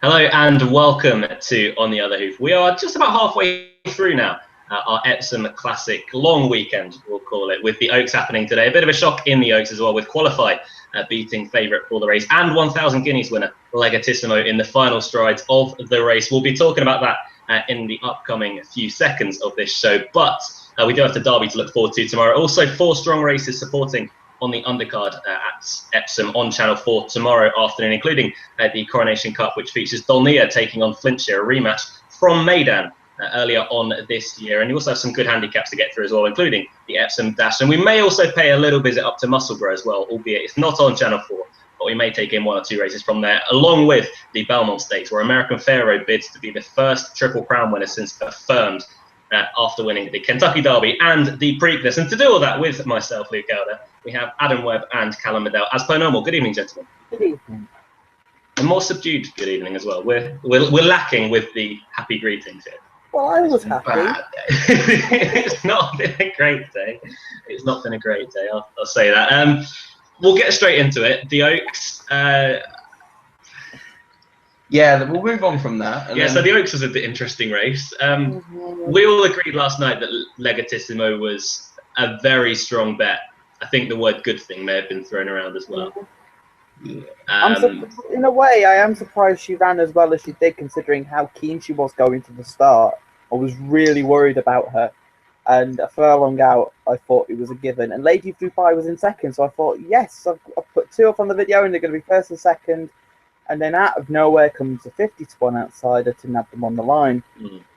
Hello and welcome to On the Other Hoof. We are just about halfway through now, our Epsom Classic long weekend, we'll call it, with the Oaks happening today. A bit of a shock in the Oaks as well, with Qualify beating favourite for the race and 1,000 guineas winner Legatissimo in the final strides of the race. We'll be talking about that in the upcoming few seconds of this show, but we do have the Derby to look forward to tomorrow. Also, 4 strong races supporting on the undercard at Epsom on Channel 4 tomorrow afternoon, including the Coronation Cup, which features Dolnia taking on Flintshire, a rematch from Maidan earlier on this year. And you also have some good handicaps to get through as well, including the Epsom Dash. And we may also pay a little visit up to Musselburgh as well, albeit it's not on Channel 4, but we may take in 1 or 2 races from there, along with the Belmont Stakes, where American Pharaoh bids to be the first Triple Crown winner since affirmed after winning the Kentucky Derby and the Preakness. And to do all that with myself, Luke Elder, we have Adam Webb and Callum Liddell, as per normal. Good evening, gentlemen. Good evening. A more subdued good evening as well. We're lacking with the happy greetings here. Well, I was happy. It's not been a great day. It's not been a great day, I'll say that. We'll get straight into it. The Oaks. Yeah, we'll move on from that. So the Oaks was a bit interesting race. We all agreed last night that Legatissimo was a very strong bet. I think the word good thing may have been thrown around as well. In a way, I am surprised she ran as well as she did, considering how keen she was going to the start. I was really worried about her. And a furlong out, I thought it was a given. And Lady Flew By was in second, so I thought, yes, I've put 2 up on the video and they're going to be first and second. And then out of nowhere comes a 50-1 outsider to nab them on the line.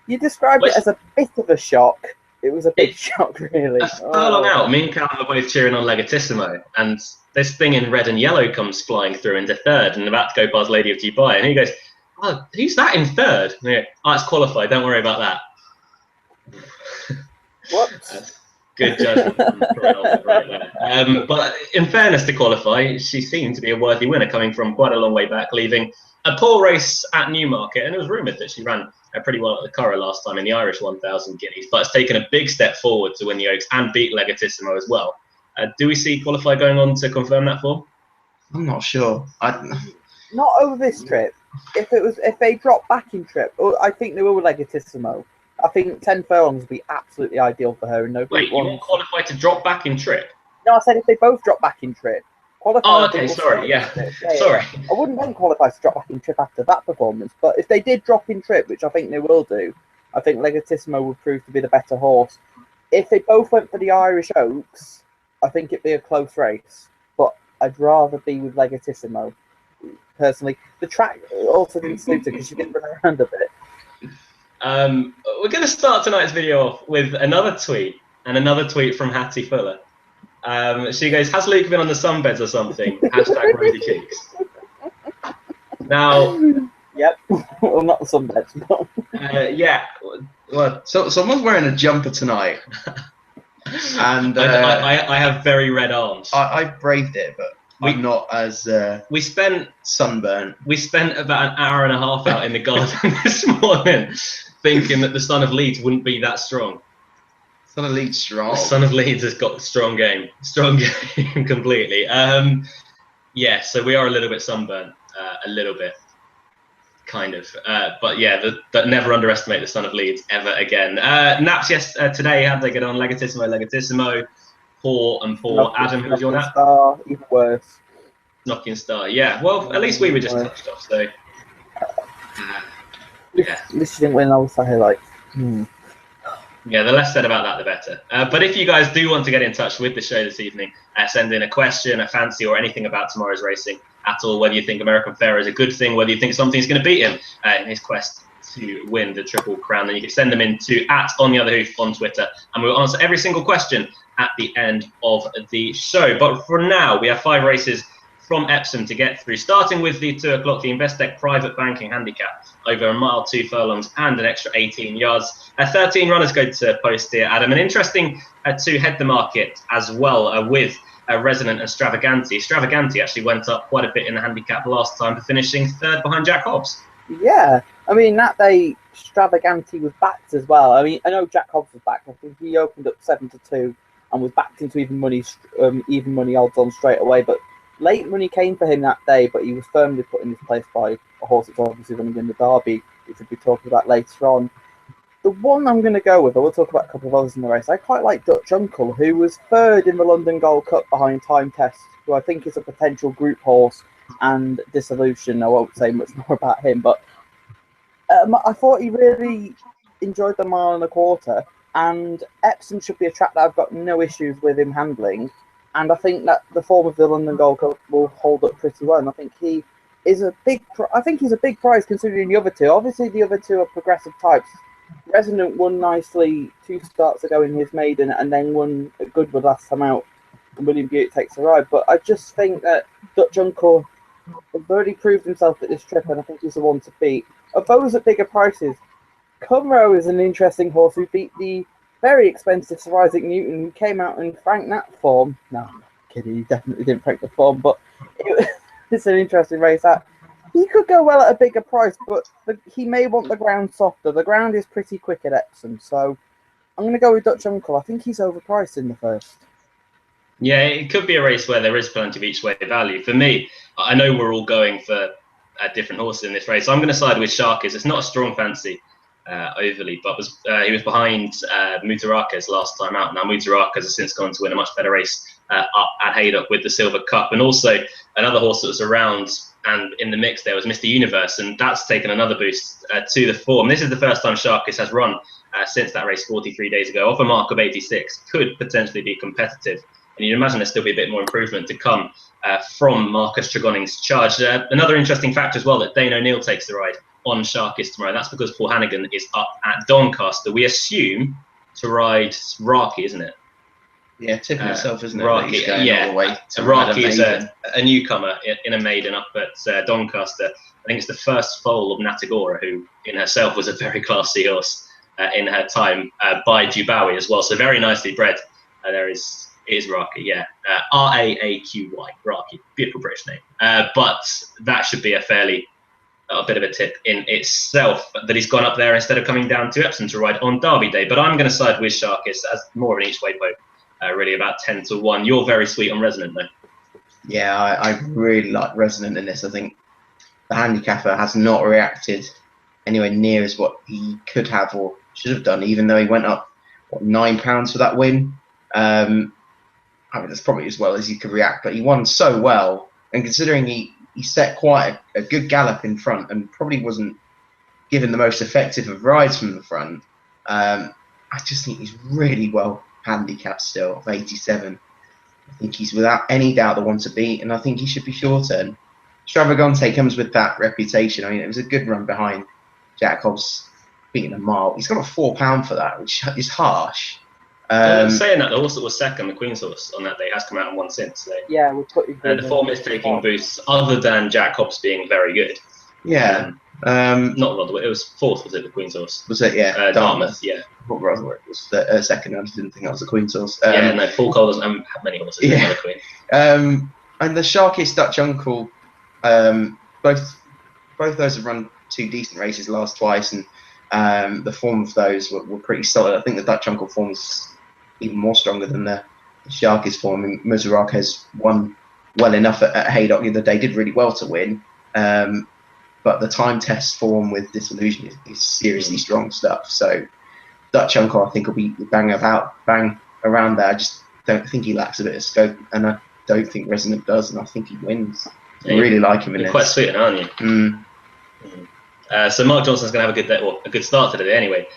You described it as a bit of a shock. It was a big shock, really. A furlong out, me and Callum are both cheering on Legatissimo, and this thing in red and yellow comes flying through into third and about to go past Lady of Dubai, and he goes, "Oh, who's that in third?" And I go, "Oh, it's Qualified, don't worry about that." What? Good judgment right there. But in fairness to Qualify, she seemed to be a worthy winner, coming from quite a long way back, leaving a poor race at Newmarket, and it was rumoured that she ran pretty well at the Curragh last time in the Irish 1,000 guineas, but it's taken a big step forward to win the Oaks and beat Legatissimo as well. Do we see Qualify going on to confirm that form? I'm not sure. Not over this trip. If they drop back in trip, I think they will with Legatissimo. I think 10 furlongs would be absolutely ideal for her. Wait, you want Qualify to drop back in trip? No, I said if they both drop back in trip. Qualify, oh, okay, sorry, yeah. Sorry. I wouldn't want Qualify to drop back in trip after that performance, but if they did drop in trip, which I think they will do, I think Legatissimo would prove to be the better horse. If they both went for the Irish Oaks, I think it'd be a close race, but I'd rather be with Legatissimo, personally. The track also didn't suit her because she didn't run around a bit. We're going to start tonight's video off with another tweet, and another tweet from Hattie Fuller. She goes, "Has Luke been on the sunbeds or something? Hashtag rosy cheeks." Now, yep. Well, not the sunbeds. Yeah. Well, So someone's wearing a jumper tonight, and I have very red arms. I braved it, but I'm not as we spent sunburnt. We spent about an hour and a half out in the garden this morning, thinking that the Son of Leeds wouldn't be that strong. Son of Leeds strong. The Son of Leeds has got strong game completely. Yeah, so we are a little bit sunburnt, a little bit, kind of. But yeah, never underestimate the Son of Leeds ever again. Naps, yes, today, how'd they get on? Legatissimo, poor and poor. Adam, who was your nap? Star, even worse. Knocking Star, yeah. Well, at least we were just touched off, so. Yeah. At least she didn't win. I was like, Yeah, the less said about that, the better. But if you guys do want to get in touch with the show this evening, send in a question, a fancy, or anything about tomorrow's racing at all, whether you think American Pharaoh is a good thing, whether you think something's going to beat him in his quest to win the Triple Crown, then you can send them in to @OnTheOtherHoof on Twitter, and we'll answer every single question at the end of the show. But for now, we have 5 races from Epsom to get through, starting with the 2 o'clock, the Investec private banking handicap over a mile, 2 furlongs and an extra 18 yards. 13 runners go to post here, Adam. An interesting to head the market as well with Resonant and Stravaganti. Stravaganti actually went up quite a bit in the handicap last time, finishing 3rd behind Jack Hobbs. Yeah, I mean, that day Stravaganti was backed as well. I mean, I know Jack Hobbs was backed. I think he opened up 7-2 and was backed into even money odds on straight away. But late money came for him that day, but he was firmly put in his place by a horse that's obviously running in the Derby, which we'll be talking about later on. The one I'm going to go with, I will talk about a couple of others in the race. I quite like Dutch Uncle, who was third in the London Gold Cup behind Time Test, who I think is a potential group horse, and Dissolution. I won't say much more about him, but I thought he really enjoyed the mile and a quarter, and Epsom should be a track that I've got no issues with him handling. And I think that the form of the London Gold Cup will hold up pretty well. And I think he is a big. I think he's a big prize considering the other two. Obviously, the other two are progressive types. Resonant won nicely 2 starts ago in his maiden, and then won at Goodwood last time out. And William Buick takes a ride. But I just think that Dutch Uncle has already proved himself at this trip, and I think he's the one to beat. Of those at bigger prices, Cumro is an interesting horse who beat the very expensive Sir Isaac Newton, who came out in Frank Nat form. No, I'm not kidding, he definitely didn't Frank the form, but it's an interesting race. He could go well at a bigger price, but he may want the ground softer. The ground is pretty quick at Epsom, so I'm going to go with Dutch Uncle. I think he's overpriced in the first. Yeah, it could be a race where there is plenty of each way value. For me, I know we're all going for different horses in this race. So I'm going to side with Sharkis. It's not a strong fancy overly, but he was behind Mutarakes last time out. Now Mutarakes has since gone to win a much better race up at Haydock with the Silver Cup. And also another horse that was around and in the mix there was Mr. Universe, and that's taken another boost to the form. This is the first time Sharkis has run since that race 43 days ago, off a mark of 86. Could potentially be competitive. And you'd imagine there'll still be a bit more improvement to come from Marcus Tregoning's charge. Another interesting factor as well, that Dane O'Neill takes the ride on Sharkis tomorrow. That's because Paul Hannigan is up at Doncaster. We assume to ride Raki, isn't it? Yeah, tipping itself, isn't it? Raki, yeah. All the way to Raki is a newcomer in a maiden up at Doncaster. I think it's the first foal of Natagora, who in herself was a very classy horse in her time, by Dubawi as well. So very nicely bred. There is Raki, yeah. Raaqy, Raki, beautiful British name. But that should be a bit of a tip in itself that he's gone up there instead of coming down to Epsom to ride on Derby Day. But I'm going to side with Sharkis as more of an each way poke, really about 10-1. You're very sweet on Resonant though. Yeah, I really like Resonant in this. I think the handicapper has not reacted anywhere near as what he could have or should have done, even though he went up £9 for that win. I mean, that's probably as well as he could react, but he won so well, and considering he set quite a good gallop in front and probably wasn't given the most effective of rides from the front, I just think he's really well handicapped still of 87. I think he's without any doubt the one to beat, and I think he should be sure turn. Stravagante comes with that reputation. I mean, it was a good run behind Jack Hobbs beating a mile. He's got a £4 for that, which is harsh. Saying that, the horse that was second, the Queen's horse on that day, has come out and won since. So. Yeah, we'll put the form is taking boosts, other than Jack Hobbs being very good. Yeah. Not rather, it was fourth, was it, the Queen's horse? Was it, yeah. Dartmouth, yeah. What rather it was second, I just didn't think that was the Queen's horse. Yeah, no, Paul Cole doesn't have many horses, yeah. The Queen. And the Sharkis Dutch Uncle, both those have run 2 decent races last twice, and the form of those were pretty solid. I think the Dutch Uncle form is even more stronger than the Sharkis form. And Muzarak has won well enough at Haydock the other day, did really well to win. But the time test form with Disillusion is seriously strong stuff. So Dutch Uncle, I think, will be bang around there. I just don't think he lacks a bit of scope, and I don't think Resonant does, and I think he wins. I really like him in this. You're quite sweet, aren't you? So Mark Johnson's going to have a good day, or a good start to the day anyway.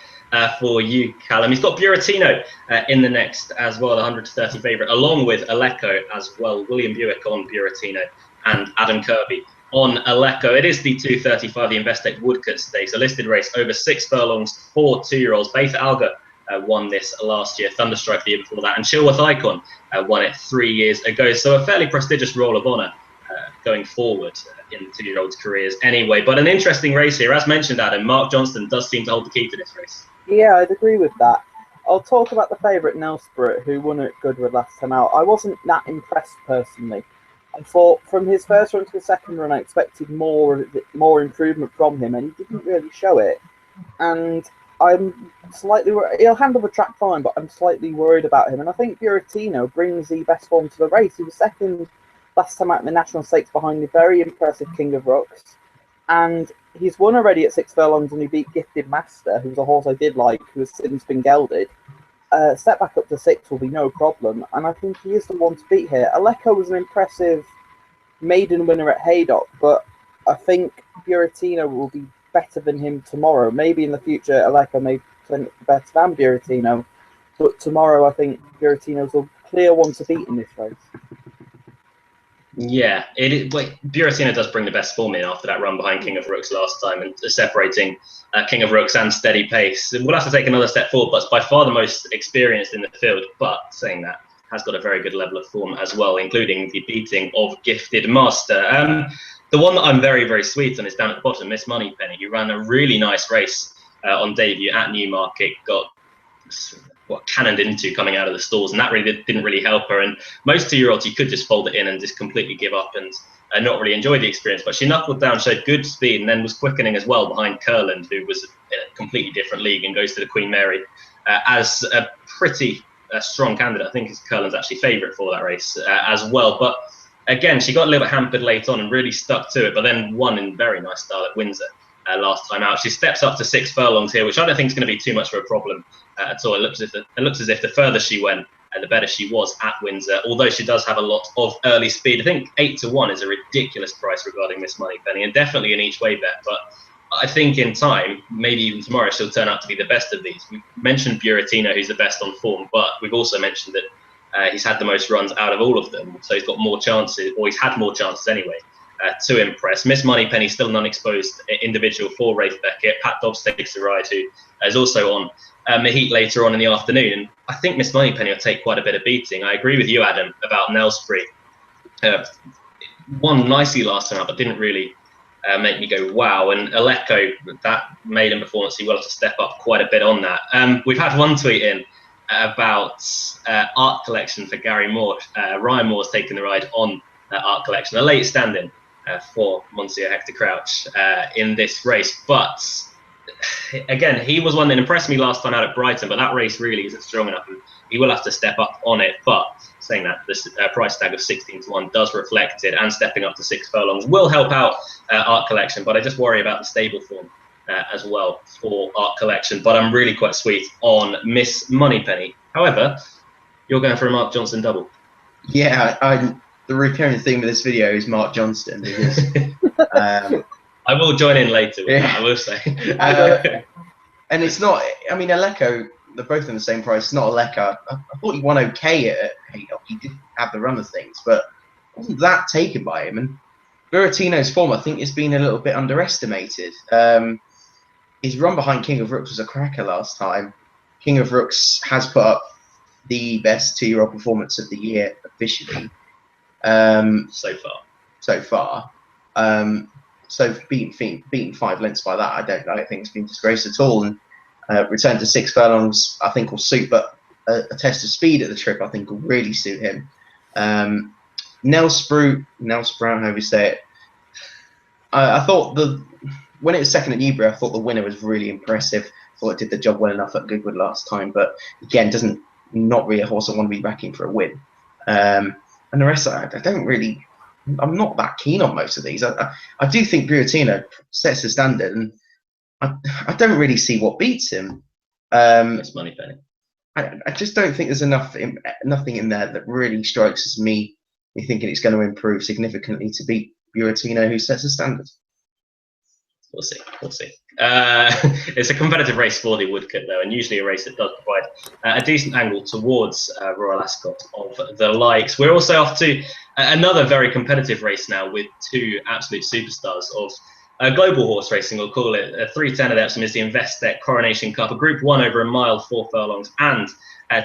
For you, Callum. He's got Buratino in the next as well, the 130 favourite, along with Aleko as well. William Buick on Buratino and Adam Kirby on Aleko. It is the 235, the Investec Woodcote Stakes, a listed race over 6 furlongs for 2-year-olds. Beta Alga won this last year, Thunderstrike the year before that, and Chilworth Icon won it 3 years ago. So a fairly prestigious roll of honour going forward in the 2-year-olds' careers anyway. But an interesting race here. As mentioned, Adam, Mark Johnston does seem to hold the key to this race. Yeah, I'd agree with that. I'll talk about the favourite Nelspruit, who won at Goodwood last time out. I wasn't that impressed personally. I thought from his first run to the second run, I expected more improvement from him, and he didn't really show it. And I'm slightly worried. He'll handle the track fine, but I'm slightly worried about him. And I think Buratino brings the best form to the race. He was second last time out in the National Stakes behind the very impressive King of Rooks. And he's won already at 6 furlongs, and he beat Gifted Master, who's a horse I did like, who has since been gelded. Step back up to 6 will be no problem, and I think he is the one to beat here. Aleko was an impressive maiden winner at Haydock, but I think Buratino will be better than him tomorrow. Maybe in the future, Aleko may turn better than Buratino, but tomorrow I think Buratino's a clear one to beat in this race. Yeah, it is. Like, Buratino does bring the best form in after that run behind King of Rooks last time, and separating King of Rooks and Steady Pace. We'll have to take another step forward, but by far the most experienced in the field. But saying that, has got a very good level of form as well, including the beating of Gifted Master. The one that I'm very, very sweet on is down at the bottom, Miss Moneypenny, who ran a really nice race on debut at Newmarket, got cannoned into coming out of the stalls, and that really didn't really help her. And most 2-year-olds, you could just fold it in and just completely give up and not really enjoy the experience. But she knuckled down, showed good speed, and then was quickening as well behind Curland, who was in a completely different league and goes to the Queen Mary as a pretty strong candidate. I think Curland's actually favourite for that race as well. But again, she got a little bit hampered late on and really stuck to it, but then won in very nice style at Windsor last time out. She steps up to 6 furlongs here, which I don't think is going to be too much of a problem at all. It looks as if the further she went, the better she was at Windsor, although she does have a lot of early speed. I think 8-1 is a ridiculous price regarding Miss Moneypenny, and definitely an each way bet. But I think in time, maybe even tomorrow, she'll turn out to be the best of these. We mentioned Buratino, who's the best on form, but we've also mentioned that he's had the most runs out of all of them, so he's got more chances, or he's had more chances anyway, to impress. Miss Moneypenny still an unexposed individual for Rafe Beckett. Pat Dobbs takes the ride, who is also on Mahit later on in the afternoon. And I think Miss Moneypenny will take quite a bit of beating. I agree with you, Adam, about Nelsbury. Won nicely last time out, but didn't really make me go wow. And Aleko, that maiden performance, he will have to step up quite a bit on that. We've had one tweet in about Art Collection for Gary Moore. Ryan Moore's taken the ride on Art Collection, a late stand-in for Monsieur Hector Crouch in this race. But again, he was one that impressed me last time out at Brighton, but that race really isn't strong enough, and he will have to step up on it. But saying that, this price tag of 16-1 does reflect it, and stepping up to 6 furlongs will help out Art Collection, but I just worry about the stable form as well for Art Collection. But I'm really quite sweet on Miss Moneypenny. However, you're going for a Mark Johnston double. Yeah, the recurring theme of this video is Mark Johnston, because I will join in later with that, I will say. And it's not, I mean, Aleko, they're both in the same price. It's not Aleko. I thought he won okay at Haydock. He did have the run of things, but wasn't that taken by him. And Buratino's form, I think, has been a little bit underestimated. His run behind King of Rooks was a cracker last time. King of Rooks has put up the best 2-year-old performance of the year officially. So far. So beaten 5 lengths by that, I don't think it's been disgraced at all. And return to 6 furlongs, I think will suit, but a test of speed at the trip, I think will really suit him. Nels Brown, however you say it. I thought when it was second at Newbury, I thought the winner was really impressive. Thought it did the job well enough at Goodwood last time, but again, not really a horse I want to be backing for a win. And the rest, I'm not that keen on most of these. I do think Buratino sets the standard, and I don't really see what beats him. It's Moneypenny. I just don't think there's nothing in there that really strikes as me thinking it's going to improve significantly to beat Buratino, who sets the standard. We'll see. It's a competitive race for the Woodcote, though, and usually a race that does provide a decent angle towards Royal Ascot of the likes. We're also off to another very competitive race now with 2 absolute superstars of global horse racing, we'll call it. 310 at Epsom is the Investec Coronation Cup, a Group 1 over a mile, 4 furlongs and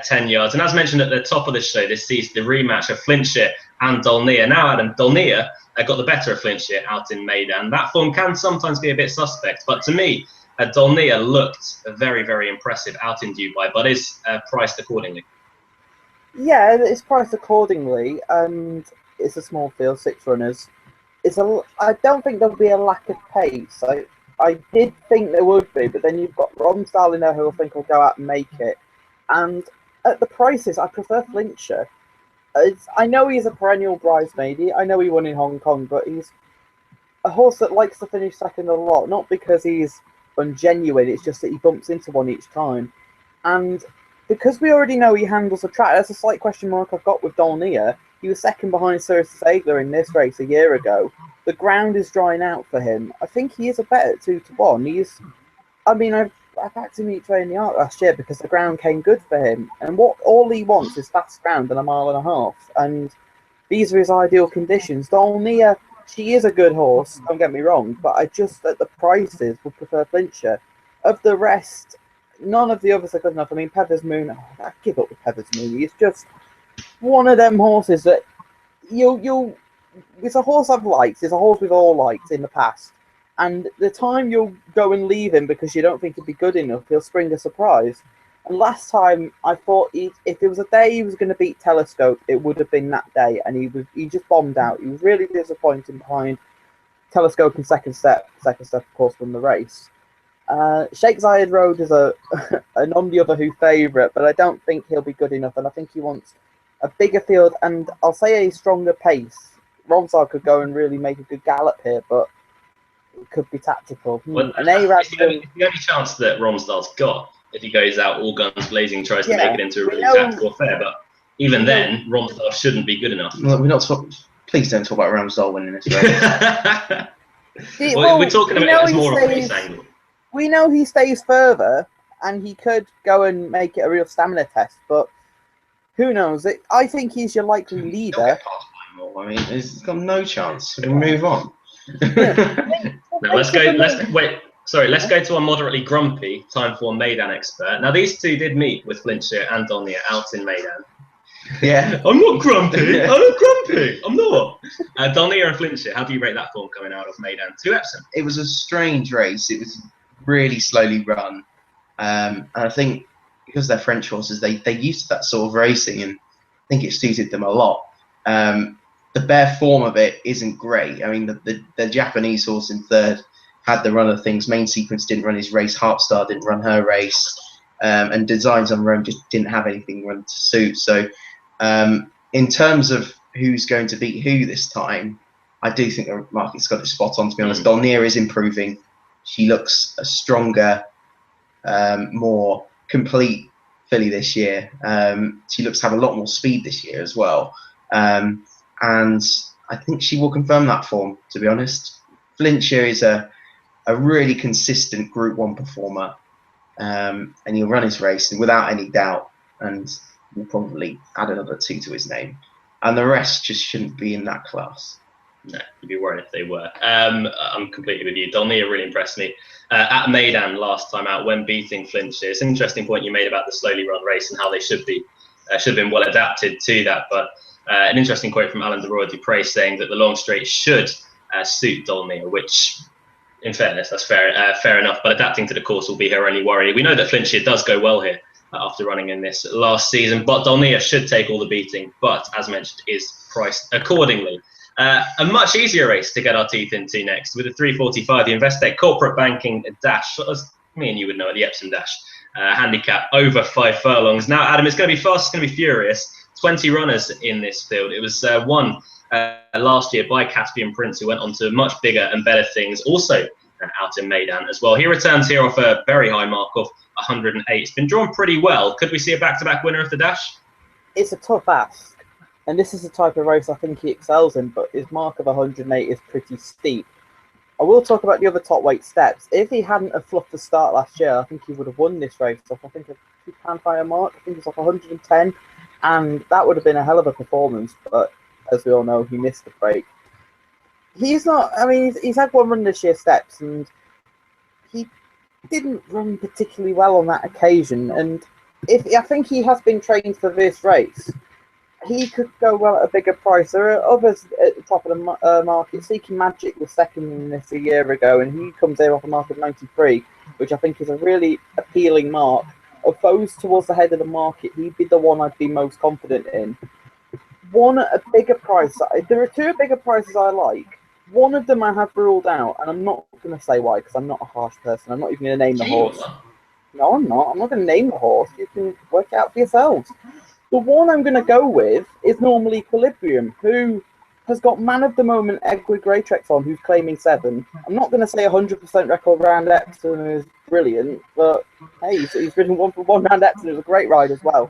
10 yards. And as mentioned at the top of the show, this sees the rematch of Flintshire and Dolnea. Now, Adam, Dolnea got the better of Flintshire out in Maidan. That form can sometimes be a bit suspect, but to me, Dolnea looked very, very impressive out in Dubai, but is priced accordingly. Yeah, it's priced accordingly, and it's a small field, 6 runners. I don't think there'll be a lack of pace. I did think there would be, but then you've got Ronsdale in there who I think will go out and make it. And at the prices, I prefer Flintshire. I know he's a perennial bridesmaid. I know he won in Hong Kong, but he's a horse that likes to finish second a lot, not because he's ungenuine, it's just that he bumps into one each time. And because we already know he handles the track, that's a slight question mark I've got with Dolnia. He was second behind Cirrus Sagler in this race a year ago. The ground is drying out for him. I think he is a bet at 2-1. I've had to meet Trey in the Arc last year because the ground came good for him. And all he wants is fast ground and a mile and a half. And these are his ideal conditions. Dolnia, she is a good horse, don't get me wrong, but I just, at the prices, would prefer Flintshire. Of the rest, none of the others are good enough. I mean, Pepper's Moon, I give up with Pepper's Moon. He's just one of them horses that it's a horse I've liked. It's a horse we've all liked in the past. And the time you'll go and leave him because you don't think he'd be good enough, he'll spring a surprise. And last time, I thought if it was a day he was going to beat Telescope, it would have been that day. And he just bombed out. He was really disappointing behind Telescope in second step. Second step, of course, won the race. Sheikh Zayed Road is an on the other who favourite, but I don't think he'll be good enough. And I think he wants a bigger field and I'll say a stronger pace. Romsdal could go and really make a good gallop here, but it could be tactical. Well, it's the only chance that Romsdal's got if he goes out all guns blazing, tries to make it into a really tactical affair. But even then, Romsdal shouldn't be good enough. Look, please don't talk about Romsdal winning this race. We're talking about it as more of a race angle. We know he stays further, and he could go and make it a real stamina test, but who knows? I think he's your likely leader. I mean, he's got no chance. We move on. Now let's go to our moderately grumpy Time for Meydan expert. Now these two did meet with Flintshire and Dolnia out in Meydan. Yeah. I'm not grumpy. I'm not. Dolnia and Flintshire, how do you rate that form coming out of Meydan to Epsom? It was a strange race. It was really slowly run. And I think because they're French horses, they're used to that sort of racing, and I think it suited them a lot. The bare form of it isn't great. I mean, the Japanese horse in third had the run of things. Main Sequence didn't run his race. Harpstar didn't run her race. And Designs on Rome just didn't have anything run to suit. So in terms of who's going to beat who this time, I do think the market's got it spot on, to be honest. Dolnia is improving. She looks a stronger, more complete filly this year. She looks to have a lot more speed this year as well. And I think she will confirm that form, to be honest. Flintshire is a really consistent Group 1 performer. And he'll run his race without any doubt. And we'll probably add another 2 to his name. And the rest just shouldn't be in that class. No, you'd be worried if they were. I'm completely with you. Dolnia really impressed me at Meydan last time out when beating Flintshire. It's an interesting point you made about the slowly run race and how they should have been well adapted to that. But an interesting quote from Alain de Roy-Dupré saying that the long straight should suit Dolnia, which, in fairness, that's fair enough. But adapting to the course will be her only worry. We know that Flintshire does go well here after running in this last season, but Dolnia should take all the beating. But as mentioned, is priced accordingly. A much easier race to get our teeth into next with the 345, the Investec Corporate Banking Dash, as me and you would know it, the Epsom Dash, handicap over 5 furlongs. Now, Adam, it's going to be fast, it's going to be furious. 20 runners in this field. It was won last year by Caspian Prince, who went on to much bigger and better things, also out in Meydan as well. He returns here off a very high mark of 108. It's been drawn pretty well. Could we see a back-to-back winner of the Dash? It's a tough ask. And this is the type of race I think he excels in, but his mark of 108 is pretty steep. I will talk about the other top weight steps. If he hadn't have fluffed the start last year, I think he would have won this race off, I think, a £2 mark. I think it's off 110. And that would have been a hell of a performance. But as we all know, he missed the break. He's not, I mean, he's had one run this year, Steps, and he didn't run particularly well on that occasion. And I think he has been trained for this race. He could go well at a bigger price. There are others at the top of the market. Seeking Magic was second in this a year ago, and he comes there off a mark of 93, which I think is a really appealing mark. Of those towards the head of the market, he'd be the one I'd be most confident in. One at a bigger price. There are 2 bigger prices I like. One of them I have ruled out, and I'm not going to say why, because I'm not a harsh person. I'm not even going to name the horse. No, I'm not. I'm not going to name the horse. You can work it out for yourselves. The one I'm going to go with is Normal Equilibrium, who has got man of the moment Edward Greatrex on, who's claiming 7. I'm not going to say 100% record round Epsom is brilliant, but hey, he's ridden 1 for 1 round Epsom. It was a great ride as well.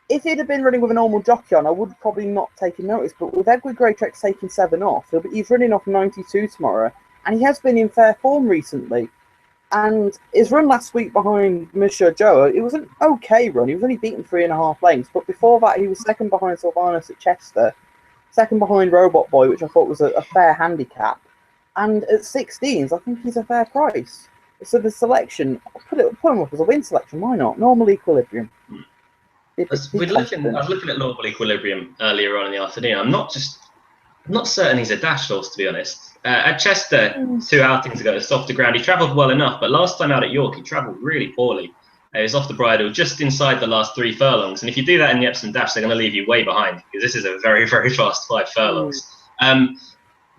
If he'd have been running with a normal jockey on, I would probably not take notice. But with Edward Greatrex taking 7 off, he's running off 92 tomorrow, and he has been in fair form recently. And his run last week behind Monsieur Joe, it was an okay run. He was only beaten 3.5 lengths, but before that, he was second behind Sylvanus at Chester, second behind Robot Boy, which I thought was a fair handicap. And at 16s, I think he's a fair price. So the selection, put him up as a win selection. Why not? Normal Equilibrium. I was looking at Normal Equilibrium earlier on in the afternoon. I'm not certain he's a dash horse, to be honest. At Chester, 2 outings ago, softer ground, he travelled well enough, but last time out at York, he travelled really poorly. He was off the bridle just inside the last 3 furlongs, and if you do that in the Epsom Dash, they're going to leave you way behind, because this is a very, very fast 5 furlongs.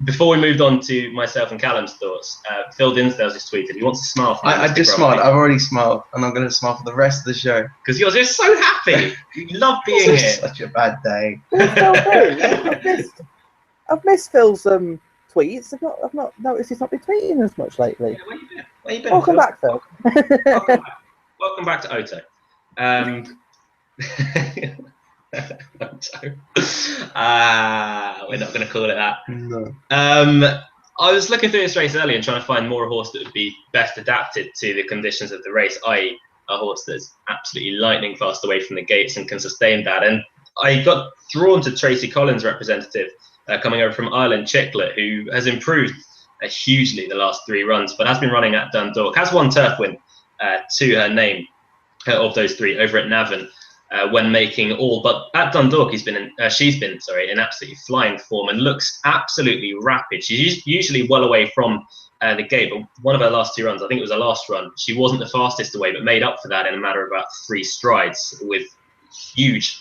Before we moved on to myself and Callum's thoughts, Phil Dinsdale's just tweeted, he wants to smile. I just smiled. I've already smiled, and I'm going to smile for the rest of the show. Because you're just so happy. You love being here. Such a bad day. I've missed Phil's tweets. I've not noticed he's not been tweeting as much lately. Yeah, where you been? Where you been, Welcome Phil? back, Phil. Welcome back to Oto. We're not going to call it that. No. I was looking through this race earlier and trying to find more a horse that would be best adapted to the conditions of the race, i.e. a horse that's absolutely lightning fast away from the gates and can sustain that. And I got drawn to Tracy Collins' representative coming over from Ireland, Chiclet, who has improved hugely the last 3 runs, but has been running at Dundalk, has one turf win to her name of those 3 over at Navan. When making all, but at Dundalk she's been in absolutely flying form and looks absolutely rapid. She's usually well away from the gate, but one of her last 2 runs, I think it was her last run, she wasn't the fastest away, but made up for that in a matter of about 3 strides with huge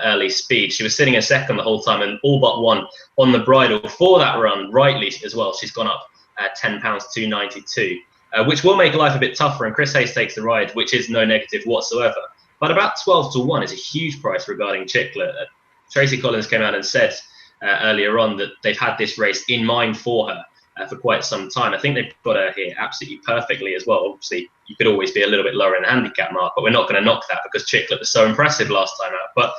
early speed. She was sitting in second the whole time and all but one on the bridle for that run, rightly as well. She's gone up £10 292, which will make life a bit tougher, and Chris Hayes takes the ride, which is no negative whatsoever. But about 12 to 1 is a huge price regarding Chiclet. Tracy Collins came out and said earlier on that they've had this race in mind for her for quite some time. I think they've got her here absolutely perfectly as well. Obviously, you could always be a little bit lower in the handicap mark, but we're not going to knock that because Chiclet was so impressive last time out. But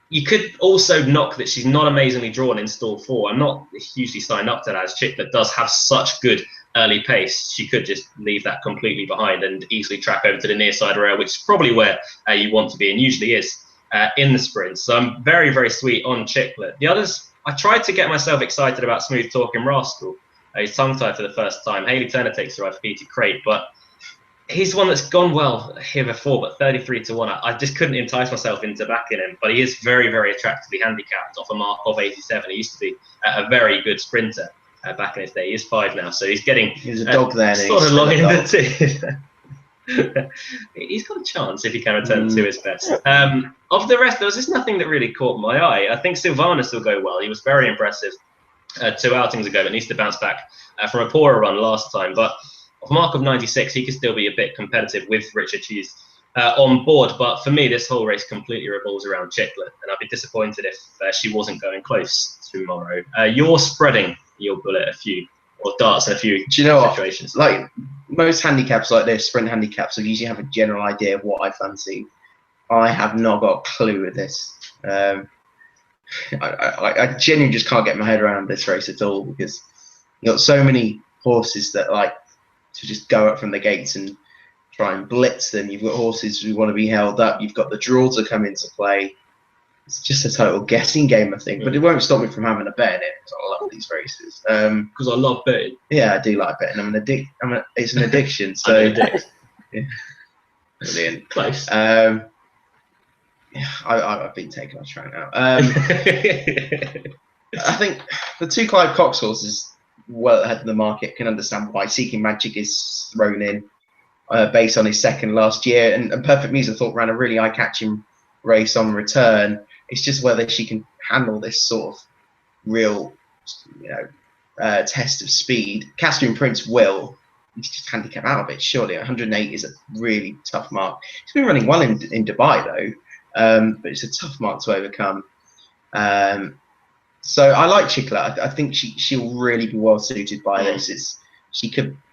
you could also knock that she's not amazingly drawn in stall 4. I'm not hugely signed up to that, as Chiclet does have such good early pace. She could just leave that completely behind and easily track over to the near side rail, which is probably where you want to be, and usually is in the sprint. So I'm very, very sweet on Chiclet. The others, I tried to get myself excited about Smooth Talking Rascal. He's tongue-tied for the first time. Haley Turner takes the ride for Peter Crate, but he's one that's gone well here before, but 33 to 1. I just couldn't entice myself into backing him, but he is very, very attractively handicapped off a mark of 87. He used to be a very good sprinter back in his day. He is 5 now, so he's getting He's a dog there. sort of long in the tooth. He's got a chance if he can return to his best. Of the rest, there was just nothing that really caught my eye. I think Sylvanus will go well. He was very impressive 2 outings ago, but needs to bounce back from a poorer run last time. But off a mark of 96, he could still be a bit competitive with Richard Hughes on board. But for me, this whole race completely revolves around Chiclet, and I'd be disappointed if she wasn't going close tomorrow. You're spreading your bullet a few, or darts in a few situations. Like most handicaps like this, sprint handicaps, I usually have a general idea of what I fancy. I have not got a clue with this. I genuinely just can't get my head around this race at all, because you've got so many horses that like to just go up from the gates and try and blitz them. You've got horses who want to be held up. You've got the draws that come into play. It's just a total guessing game, I think. But it won't stop me from having a bet in it, because I love these races. Because I love betting. Yeah, I do like betting. It's an addiction. So yeah. Brilliant. Close. I've been taken off track now. I think the 2 Clive Cox horses well ahead of the market can understand why Seeking Magic is thrown in based on his second last year. And Perfect Muse, I thought, ran a really eye-catching race on return. It's just whether she can handle this sort of real, test of speed. Caspian Prince will. He's just handicap out of it, surely. 108 is a really tough mark. He's been running well in Dubai, though. but it's a tough mark to overcome. So I like Chiclet. I think she'll really be well suited by this.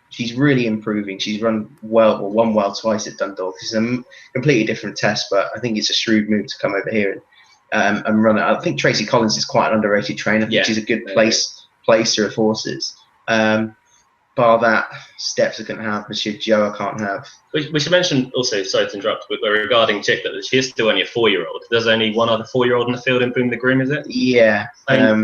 She's really improving. She's run well, or won well twice at Dundalk. It's a completely different test, but I think it's a shrewd move to come over here and run it. I think Tracy Collins is quite an underrated trainer. I think she's a good placer of horses. Bar that, Steps I can have, Monsieur Joe I can't have. We should mention also, sorry to interrupt, but regarding Chiclet, that she is still only a 4-year-old. There's only one other 4-year-old in the field in Boom the Groom, is it? Yeah.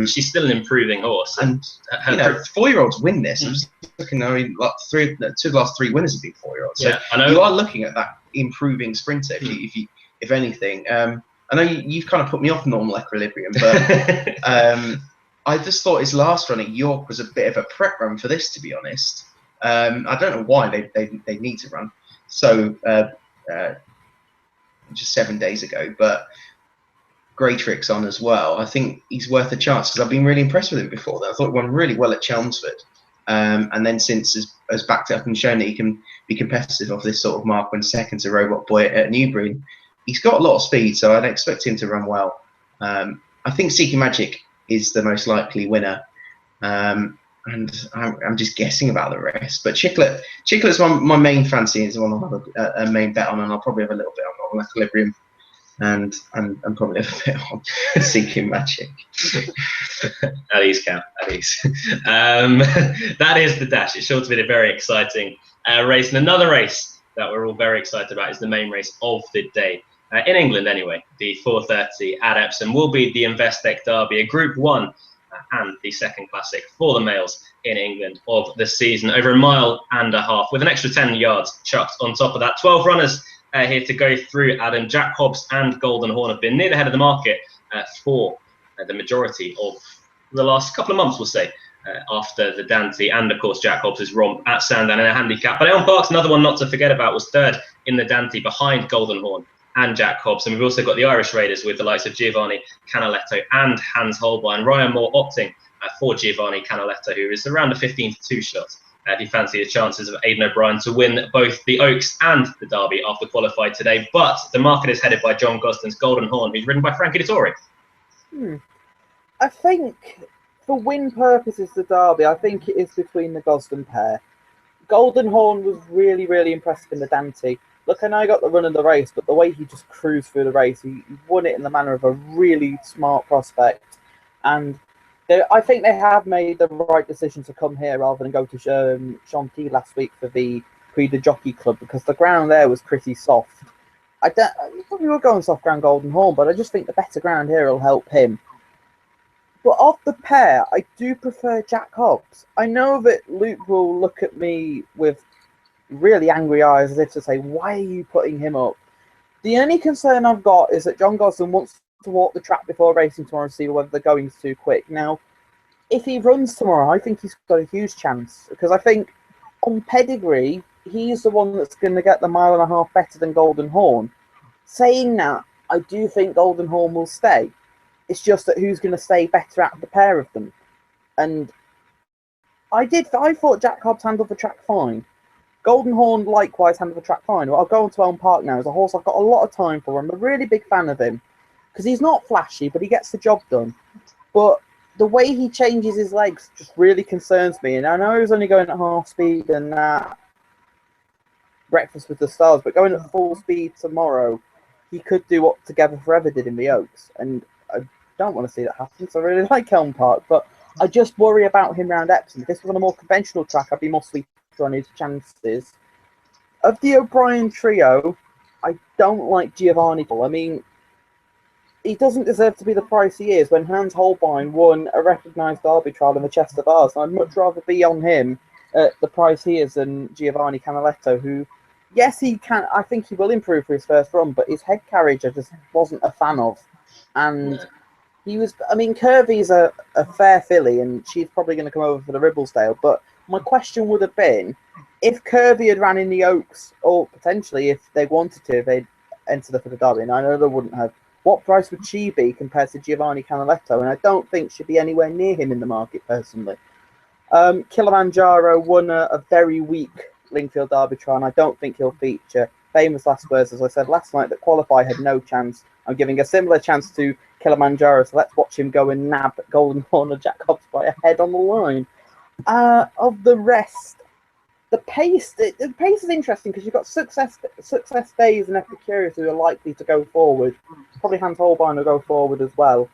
She's still an improving horse. And 4-year-olds win this. I'm just looking, I mean, like 2 of the last 3 winners have been 4-year-olds. So I know. You are looking at that improving sprinter, if anything. I know you've kind of put me off normal equilibrium, but I just thought his last run at York was a bit of a prep run for this, to be honest. I don't know why they need to run so just 7 days ago, but Grey Trick's on as well. I think he's worth a chance because I've been really impressed with him before. I thought he won really well at Chelmsford, and then since has backed it up and shown that he can be competitive off this sort of mark when second to Robot Boy at Newbury. He's got a lot of speed, so I'd expect him to run well. I think Seeking Magic is the most likely winner, and I'm just guessing about the rest. But Chiclet's my main fancy, is one I'll have a main bet on, and I'll probably have a little bit on Equilibrium, and probably have a bit on Seeking Magic. At ease, Cam, at ease. That is the Dash. It's sure to be a very exciting race, and another race that we're all very excited about is the main race of the day. In England anyway, the 4:30 at Epsom will be the Investec Derby, a Group 1 and the second classic for the males in England of the season, over 1.5 miles with an extra 10 yards chucked on top of that. 12 runners here to go through, Adam. Jack Hobbs and Golden Horn have been near the head of the market for the majority of the last couple of months, we'll say, after the Dante, and of course Jack Hobbs' romp at Sandown in a handicap. But Elm Park's another one not to forget about, was third in the Dante behind Golden Horn and Jack Hobbs. And we've also got the Irish Raiders with the likes of Giovanni Canaletto and Hans Holbein. Ryan Moore opting for Giovanni Canaletto, who is around a 15-2 shot. If you fancy the chances of Aidan O'Brien to win both the Oaks and the Derby after qualified today. But the market is headed by John Gosden's Golden Horn, who's ridden by Frankie Dettori. I think for win purposes, the Derby, I think it is between the Gosden pair. Golden Horn was really, really impressive in the Dante. Look, I know he got the run of the race, but the way he just cruised through the race, he won it in the manner of a really smart prospect. And I think they have made the right decision to come here rather than go to Chantilly last week for the Prix de Jockey Club, because the ground there was pretty soft. We were going soft ground Golden Horn, but I just think the better ground here will help him. But of the pair, I do prefer Jack Hobbs. I know that Luke will look at me with really angry eyes as if to say, why are you putting him up? The only concern I've got is that John Gosden wants to walk the track before racing tomorrow and see whether the going's too quick. Now, if he runs tomorrow, I think he's got a huge chance, because I think on pedigree, he's the one that's going to get the 1.5 miles better than Golden Horn. Saying that, I do think Golden Horn will stay. It's just that who's going to stay better out of the pair of them. And I thought Jack Hobbs handled the track fine. Golden Horn likewise handled the track fine. Well, I'll go on to Elm Park now. As a horse I've got a lot of time for. I'm a really big fan of him, because he's not flashy, but he gets the job done. But the way he changes his legs just really concerns me. And I know he was only going at half speed and Breakfast with the Stars, but going at full speed tomorrow, he could do what Together Forever did in the Oaks. And I don't want to see that happen, so I really like Elm Park. But I just worry about him around Epsom. If this was on a more conventional track, I'd be more sweet on his chances. Of the O'Brien trio, I don't like Giovanni. I mean, he doesn't deserve to be the price he is when Hans Holbein won a recognised Derby trial in the Chester Bars. I'd much rather be on him at the price he is than Giovanni Canaletto, who, yes, he can. I think he will improve for his first run, but his head carriage I just wasn't a fan of. And he was, I mean, Kirby's a fair filly, and she's probably going to come over for the Ribblesdale, but my question would have been, if Kirby had ran in the Oaks, or potentially if they wanted to, if they'd entered for the Derby, and I know they wouldn't have, what price would she be compared to Giovanni Canaletto? And I don't think she'd be anywhere near him in the market, personally. Kilimanjaro won a very weak Lingfield Derby trial, and I don't think he'll feature. Famous last words, as I said last night, that Qualify had no chance. I'm giving a similar chance to Kilimanjaro, so let's watch him go and nab Golden Horn or Jack Hobbs by a head on the line. Of the rest, the pace is interesting because you've got Success Days and Epicurus who are likely to go forward. Probably Hans Holbein will go forward as well.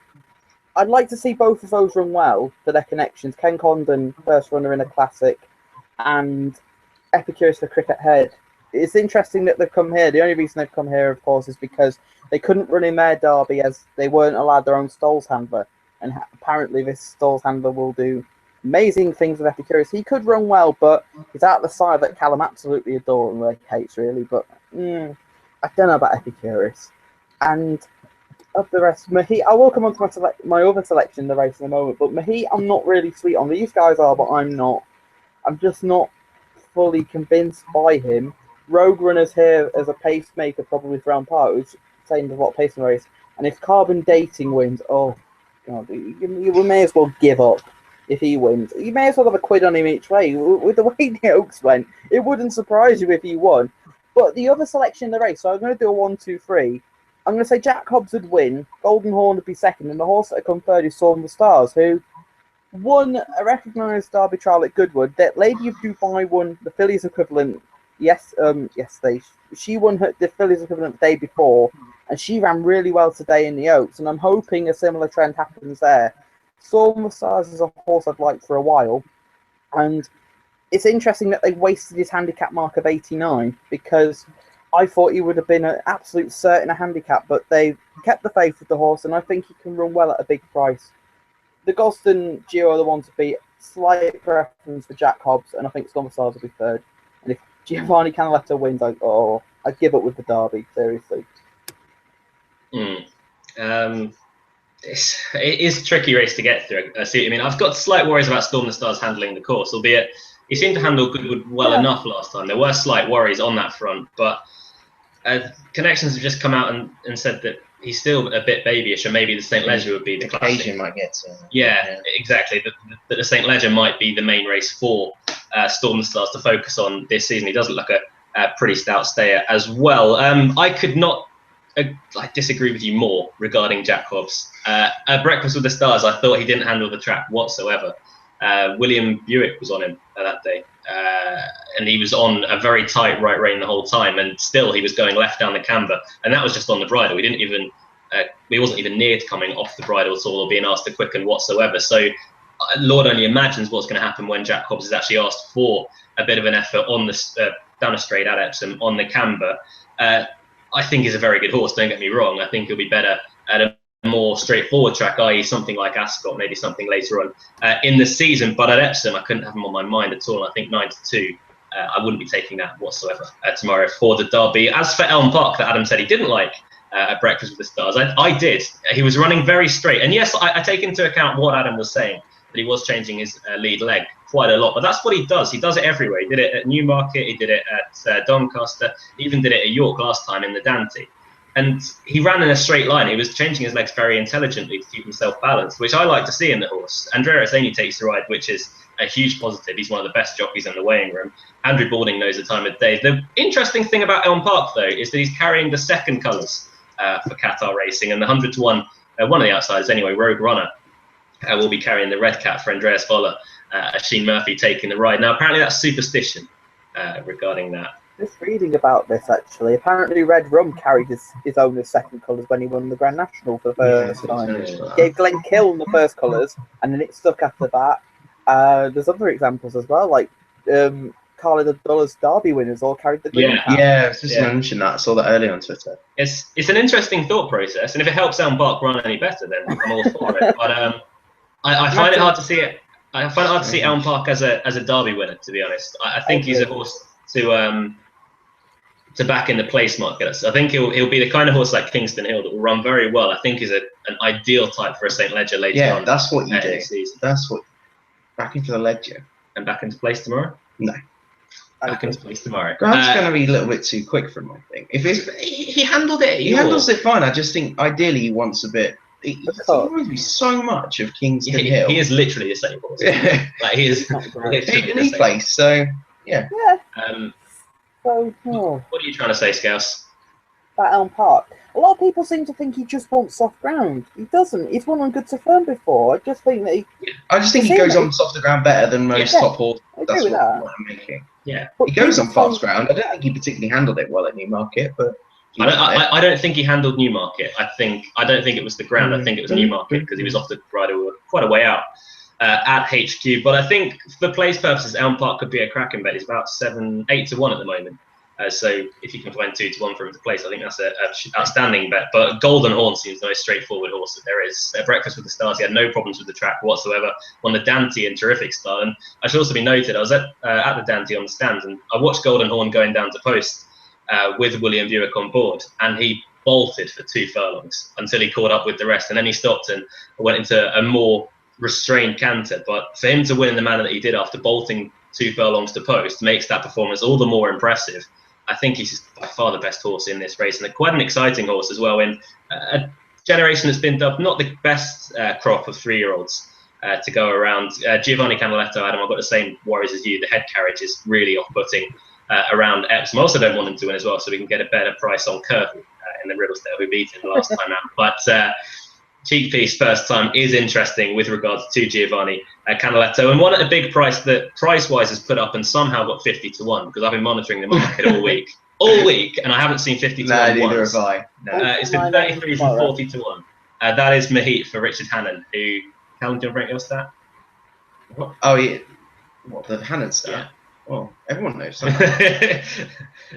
I'd like to see both of those run well for their connections. Ken Condon, first runner in a classic, and Epicurus for Cricket Head. It's interesting that they've come here. The only reason they've come here, of course, is because they couldn't run in their derby as they weren't allowed their own stalls handler. And apparently this stalls handler will do amazing things with Epicurus. He could run well, but he's out the side that Callum absolutely adores and like hates, really. But I don't know about Epicurus. And of the rest, Mahit, I will come on to my other selection in the race in a moment, but Mahit, I'm not really sweet on. These guys are, but I'm not. I'm just not fully convinced by him. Rogue Runner's here as a pacemaker, probably for Ampart, who's saying there's a lot of pace in the race. And if Carbon Dating wins, oh, God, you may as well give up if he wins. You may as well have a quid on him each way. With the way the Oaks went, it wouldn't surprise you if he won. But the other selection in the race, so I'm going to do a 1, 2, 3. I'm going to say Jack Hobbs would win, Golden Horn would be second, and the horse that would come third is Storm the Stars, who won a recognised Derby trial at Goodwood. That Lady of Dubai won the fillies equivalent yesterday. She won the fillies equivalent the day before, and she ran really well today in the Oaks, and I'm hoping a similar trend happens there. Storm the Stars is a horse I've liked for a while, and it's interesting that they wasted his handicap mark of 89 because I thought he would have been an absolute certain handicap, but they kept the faith with the horse, and I think he can run well at a big price. The Gosden Giro are the ones to beat. Slight preference for Jack Hobbs, and I think Storm the Stars will be third. And if Giovanni Canaletto wins, I'd give up with the Derby, seriously. It is a tricky race to get through. I see what you mean. I've got slight worries about Storm the Stars handling the course, albeit he seemed to handle Goodwood well enough last time. There were slight worries on that front, but Connections have just come out and said that he's still a bit babyish, and maybe the St. Leger would be the classic. Occasion might get to. Yeah, exactly. That the St. Leger might be the main race for Storm the Stars to focus on this season. He does look like a pretty stout stayer as well. I could not disagree with you more regarding Jack Hobbs. At Breakfast with the Stars, I thought he didn't handle the track whatsoever. William Buick was on him that day, and he was on a very tight right rein the whole time, and still he was going left down the camber, and that was just on the bridle. He wasn't even near to coming off the bridle at all or being asked to quicken whatsoever. So Lord only imagines what's going to happen when Jack Hobbs is actually asked for a bit of an effort on the down a straight at Epsom on the camber. I think he's a very good horse, don't get me wrong. I think he'll be better at a more straightforward track, i.e. something like Ascot, maybe something later on in the season. But at Epsom, I couldn't have him on my mind at all. I think 9-2, I wouldn't be taking that whatsoever tomorrow for the Derby. As for Elm Park, that Adam said he didn't like at Breakfast with the Stars, I did. He was running very straight. And yes, I take into account what Adam was saying, that he was changing his lead leg quite a lot. But that's what he does. He does it everywhere. He did it at Newmarket. He did it at Doncaster. He even did it at York last time in the Dante. And he ran in a straight line. He was changing his legs very intelligently to keep himself balanced, which I like to see in the horse. Andrea Arseni takes the ride, which is a huge positive. He's one of the best jockeys in the weighing room. Andrew Balding knows the time of day. The interesting thing about Elm Park, though, is that he's carrying the second colours for Qatar Racing, and the 100-1, one of the outsiders anyway, Rogue Runner, will be carrying the red cap for Andreas Voller. Sheen Murphy taking the ride. Now, apparently that's superstition regarding that. Just reading about this, actually. Apparently Red Rum carried his owner's second colours when he won the Grand National for the first time. He gave Glenn Kiln the first colours, and then it stuck after that. There's other examples as well, like Carla Abdullah's Derby winners all carried the green cap. Yeah, I was just mentioned that. I saw that earlier on Twitter. It's an interesting thought process, and if it helps Elm Park run any better, then I'm all for it. But I find it hard to see it. I find it hard to see Elm Park as a Derby winner, to be honest. I think he's a horse to back in the place market. I think he'll be the kind of horse like Kingston Hill that will run very well. I think he's an ideal type for a St. Leger later on. Yeah, that's what you do. That's what back into the Leger and back into place tomorrow. No, back into place tomorrow. Grant's going to be a little bit too quick for him, I think. If he handled it, he handles it fine. I just think ideally he wants a bit. He reminds me so much of Kingston Hill. He is literally the same horse. Like he is literally the place. So yeah. So, what are you trying to say, Scouse? about Elm Park. A lot of people seem to think he just wants soft ground. He doesn't. He's won on good to firm before. I just think that he goes on softer ground better than most top horses. I agree That's with that. what I'm making. Yeah, he goes on fast ground. I don't think he particularly handled it well at Newmarket, but I don't think he handled Newmarket. I don't think it was the ground. I think it was Newmarket because he was off the rider quite a way out at HQ. But I think for place purposes, Elm Park could be a cracking bet. He's about 8 to 1 at the moment. So if you can find 2 to 1 for him to place, I think that's an outstanding bet. But Golden Horn seems the most straightforward horse that there is. At Breakfast with the Stars, he had no problems with the track whatsoever. Won the Dante in terrific style. And I should also be noted, I was at the Dante on the stand, and I watched Golden Horn going down to post with William Buick on board, and he bolted for 2 furlongs until he caught up with the rest, and then he stopped and went into a more restrained canter. But for him to win in the manner that he did after bolting 2 furlongs to post makes that performance all the more impressive. I think he's by far the best horse in this race, and quite an exciting horse as well in a generation that's been dubbed not the best crop of 3-year-olds to go around. Giovanni Canaletto, Adam, I've got the same worries as you. The head carriage is really off-putting around Epsom. I also don't want him to win as well, so we can get a better price on Kirby in the Riddlesdale, who beat him last time out. But cheek piece first time is interesting with regards to Giovanni Canaletto, and one at a big price that price-wise has put up and somehow got 50 to 1 because I've been monitoring the market all week, and I haven't seen 50 to 1 neither once. have I. No. It's been 33 from 40 to 1. That is Mahit for Richard Hannon, who, Callum, do you want to bring your stat? What? Oh, yeah. What, the Hannon stat? Yeah. Oh, everyone knows that.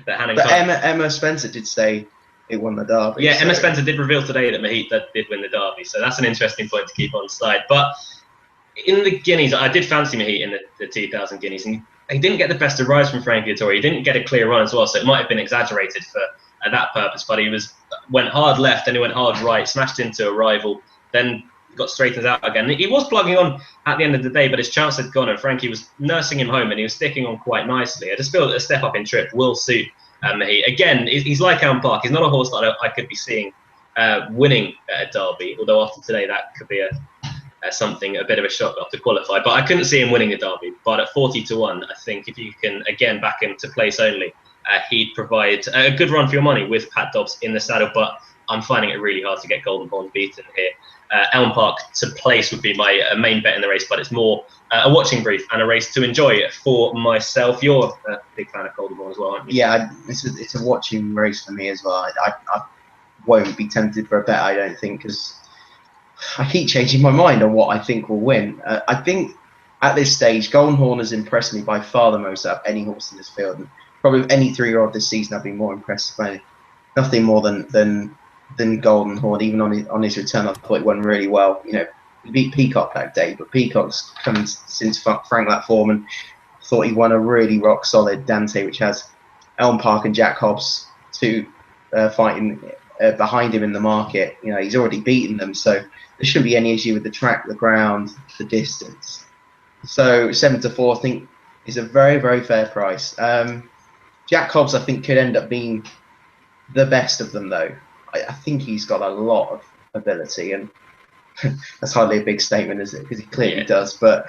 But Emma Spencer did say it won the Derby. Yeah, Emma Spencer did reveal today that Mahit did win the Derby, so that's an interesting point to keep on side. But in the Guineas, I did fancy Mahit in the 2000 Guineas, and he didn't get the best of rides from Frankie Dettori. He didn't get a clear run as well, so it might have been exaggerated for that purpose. But he went hard left, then he went hard right, smashed into a rival, then got straightened out again. He was plugging on at the end of the day, but his chance had gone, and Frankie was nursing him home, and he was sticking on quite nicely. I just feel that a step up in trip will suit Mahit. Again, he's like Elm Park. He's not a horse that I could be seeing winning a Derby, although after today that could be something, a bit of a shock after qualify. But I couldn't see him winning a Derby. But at 40 to 1, I think if you can, again, back him to place only, he'd provide a good run for your money with Pat Dobbs in the saddle. But I'm finding it really hard to get Golden Horn beaten here. Elm Park to place would be my main bet in the race, but it's more a watching brief and a race to enjoy for myself. You're a big fan of Golden Horn as well, aren't you? Yeah, it's a watching race for me as well. I won't be tempted for a bet, I don't think, because I keep changing my mind on what I think will win. I think at this stage, Golden Horn has impressed me by far the most out of any horse in this field. And probably any 3-year-old this season I've been more impressed by nothing more than Golden Horn. Even on his return, I thought it went really well. You know, he beat Peacock that day, but Peacock's come since Frank that form, and I thought he won a really rock solid Dante, which has Elm Park and Jack Hobbs fighting behind him in the market. You know, he's already beaten them, so there shouldn't be any issue with the track, the ground, the distance. So 7 to 4, I think, is a very, very fair price. Jack Hobbs, I think, could end up being the best of them, though. I think he's got a lot of ability, and that's hardly a big statement, is it? Because he clearly does. But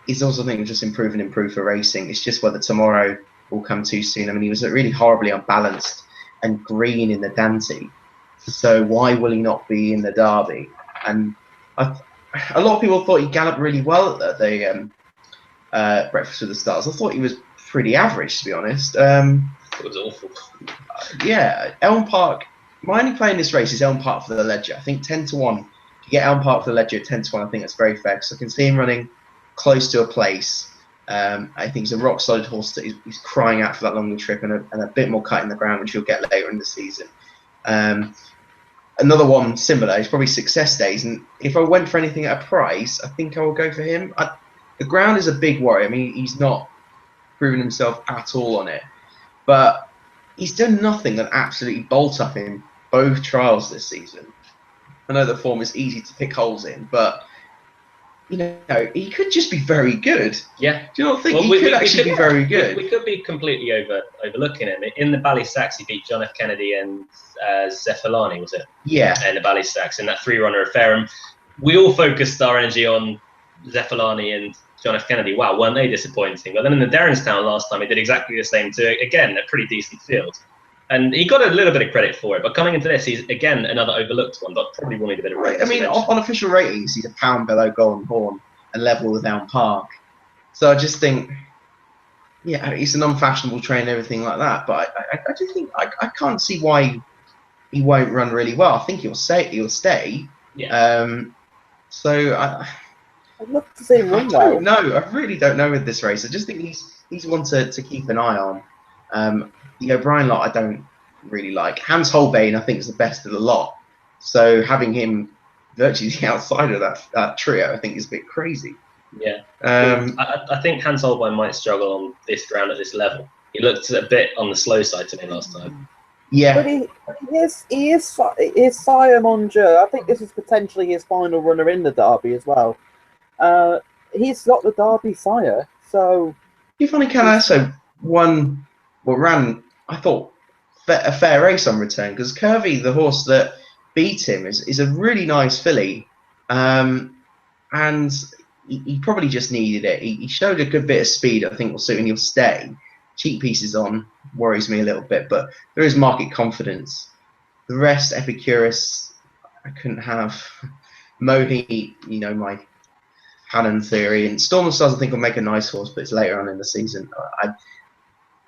he's also, I think, just improved for racing. It's just whether tomorrow will come too soon. I mean, he was really horribly unbalanced and green in the Dante. So why will he not be in the Derby? And a lot of people thought he galloped really well at the Breakfast with the Stars. I thought he was pretty average, to be honest. It was awful. Yeah, Elm Park. My only play in this race is Elm Park for the Ledger. I think 10 to 1. If you get Elm Park for the Ledger at 10 to 1, I think that's very fair, because I can see him running close to a place. I think he's a rock solid horse that he's crying out for that longer trip and a bit more cut in the ground, which you'll get later in the season. Another one similar is probably Success Days, and if I went for anything at a price, I think I will go for him. The ground is a big worry. I mean, he's not proven himself at all on it, but he's done nothing that absolutely bolt up in both trials this season. I know the form is easy to pick holes in, but you know, he could just be very good. Yeah. Do you not think he could actually be very good? We could be completely overlooking him. In the Ballystacks, he beat John F. Kennedy and Zeffalani, was it? Yeah. In the Ballystacks, in that 3-runner affair. And we all focused our energy on Zeffalani and John F. Kennedy. Wow, weren't they disappointing? But then in the Derrinstown last time, he did exactly the same to, again, a pretty decent field. And he got a little bit of credit for it, but coming into this, he's again another overlooked one, but probably wanted a bit of Right. I mean, on official ratings, he's a pound below Golden Horn and level with Down Park. So I just think, yeah, he's an unfashionable train and everything like that. But I just think I can't see why he won't run really well. I think he'll stay. Yeah. So I'd love to see him run well. don't know. I really don't know with this race. I just think he's one to keep an eye on. The O'Brien lot I don't really like. Hans Holbein I think is the best of the lot. So having him virtually outside of that trio I think is a bit crazy. Yeah. I think Hans Holbein might struggle on this ground at this level. He looked a bit on the slow side to me last time. Yeah. But he is Sire Monjeur. I think this is potentially his final runner in the Derby as well. He's got the Derby sire, so. Giovanni Calasso ran, I thought, a fair race on return because Curvy, the horse that beat him, is a really nice filly, and he probably just needed it. He showed a good bit of speed. I think will suit, and he'll stay. Cheap pieces on worries me a little bit, but there is market confidence. The rest, Epicurus, I couldn't have. Mohi, my Hannon theory, and Storm of Stars I think will make a nice horse, but it's later on in the season.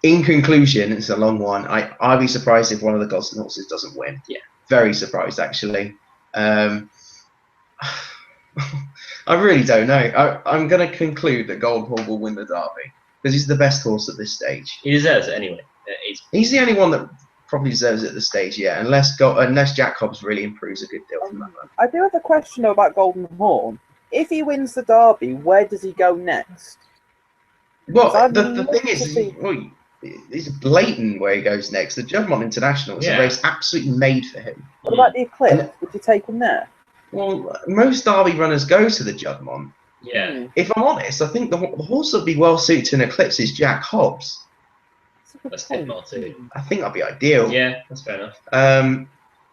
In conclusion, it's a long one. I'd be surprised if one of the Gosden horses doesn't win. Yeah, very surprised actually. I really don't know. I'm going to conclude that Golden Horn will win the Derby because he's the best horse at this stage. He deserves it anyway. He's the only one that probably deserves it at this stage, yeah. Unless Jack Hobbs really improves a good deal from that one. I do have a question though about Golden Horn. If he wins the Derby, where does he go next? Well, the thing is, it's blatant where he goes next. The Juddmonte International is a race absolutely made for him. What about the Eclipse? Would you take him there? Well, most Derby runners go to the Juddmonte. Yeah. If I'm honest, I think the horse that would be well suited to an Eclipse is Jack Hobbs. That's too. I think that'd be ideal. Yeah, that's fair enough.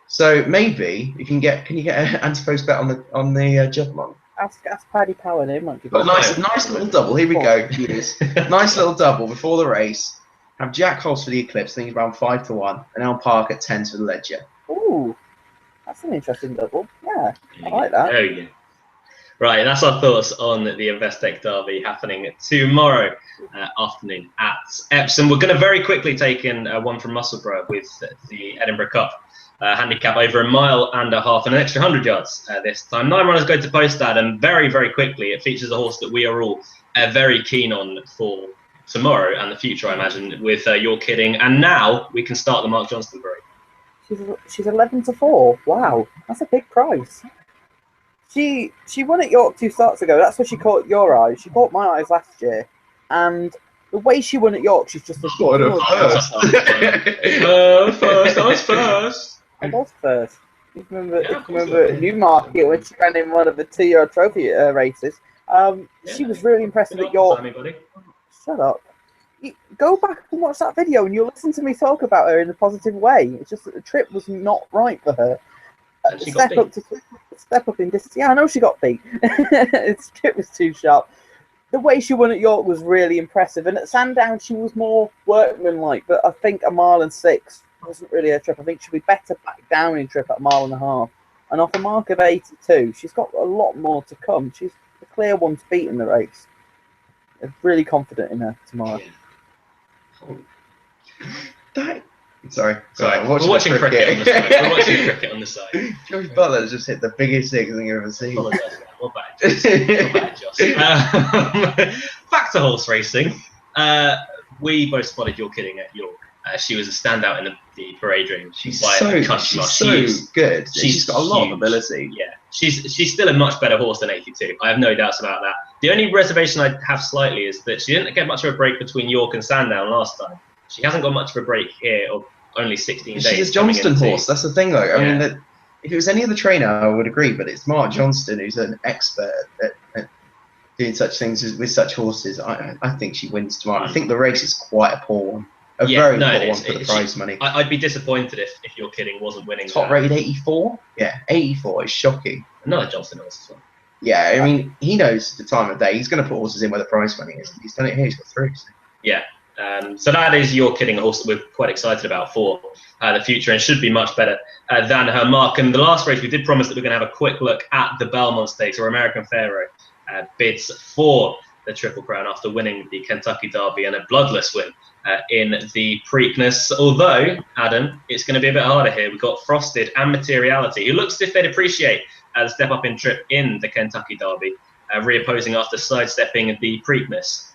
So maybe can you get an anti-post bet on the Juddmonte? Ask Paddy Power, they might be. Nice little double. Here we go. Nice little double before the race. Have Jack Hobbs for the Eclipse. I think he's around 5-1, and Al Park at 10 for the Ledger. Ooh, that's an interesting double. Yeah, I like that. There you go. Right, that's our thoughts on the Investec Derby happening tomorrow afternoon at Epsom. We're going to very quickly take in one from Musselburgh with the Edinburgh Cup. Handicap over 1.5 miles and an extra 100 yards this time. 9 runners go to Postad, and very, very quickly it features a horse that we are all very keen on for tomorrow and the future, I imagine, with You're Kidding. And now we can start the Mark Johnston parade. She's 11-4. Wow, that's a big price. She won at York 2 starts ago. That's where she caught your eyes. She caught my eyes last year, and the way she won at York, she's just. First. I was first. You remember Newmarket when she ran in one of the 2-year trophy races. She was really impressive at York. Shut up. Go back and watch that video and you'll listen to me talk about her in a positive way. It's just that the trip was not right for her. Step up in distance. Yeah, I know she got beat. The trip was too sharp. The way she won at York was really impressive. And at Sandown, she was more workmanlike. But I think 1.6 miles wasn't really her trip. I think she'll be better back down in trip at 1.5 miles. And off a mark of 82, she's got a lot more to come. She's the clear one to beat in the race. I'm really confident in her tomorrow. Sorry. We're watching cricket on the side. We're watching cricket on the side. George Butler has just hit the biggest six I think I've ever seen. What bad, Josh. Back to horse racing. We both spotted You're Kidding at York. She was a standout in the parade ring. She's so good. She's got a lot of ability. Yeah, she's still a much better horse than 82. I have no doubts about that. The only reservation I have slightly is that she didn't get much of a break between York and Sandown last time. She hasn't got much of a break here, or only 16 days. She's a Johnston horse. That's the thing, though. I mean, if it was any other trainer, I would agree. But it's Mark Johnston who's an expert at doing such things with such horses. I think she wins tomorrow. I think the race is quite a poor one. Very poor one for the prize money. I'd be disappointed if You're Kidding wasn't winning. Top rated 84? Yeah, 84 is shocking. Another Johnston horse as well. Yeah, I mean, he knows the time of day. He's going to put horses in where the prize money is. He's done it here. He's got 3. So. Yeah. So that is You're Kidding, a horse that we're quite excited about for the future and should be much better than her mark. And the last race, we did promise that we're going to have a quick look at the Belmont Stakes, or American Pharaoh bids for the Triple Crown after winning the Kentucky Derby and a bloodless win in the Preakness. Although, Adam, it's going to be a bit harder here. We've got Frosted and Materiality, who looks as if they'd appreciate the step up in trip in the Kentucky Derby, reopposing after sidestepping the Preakness.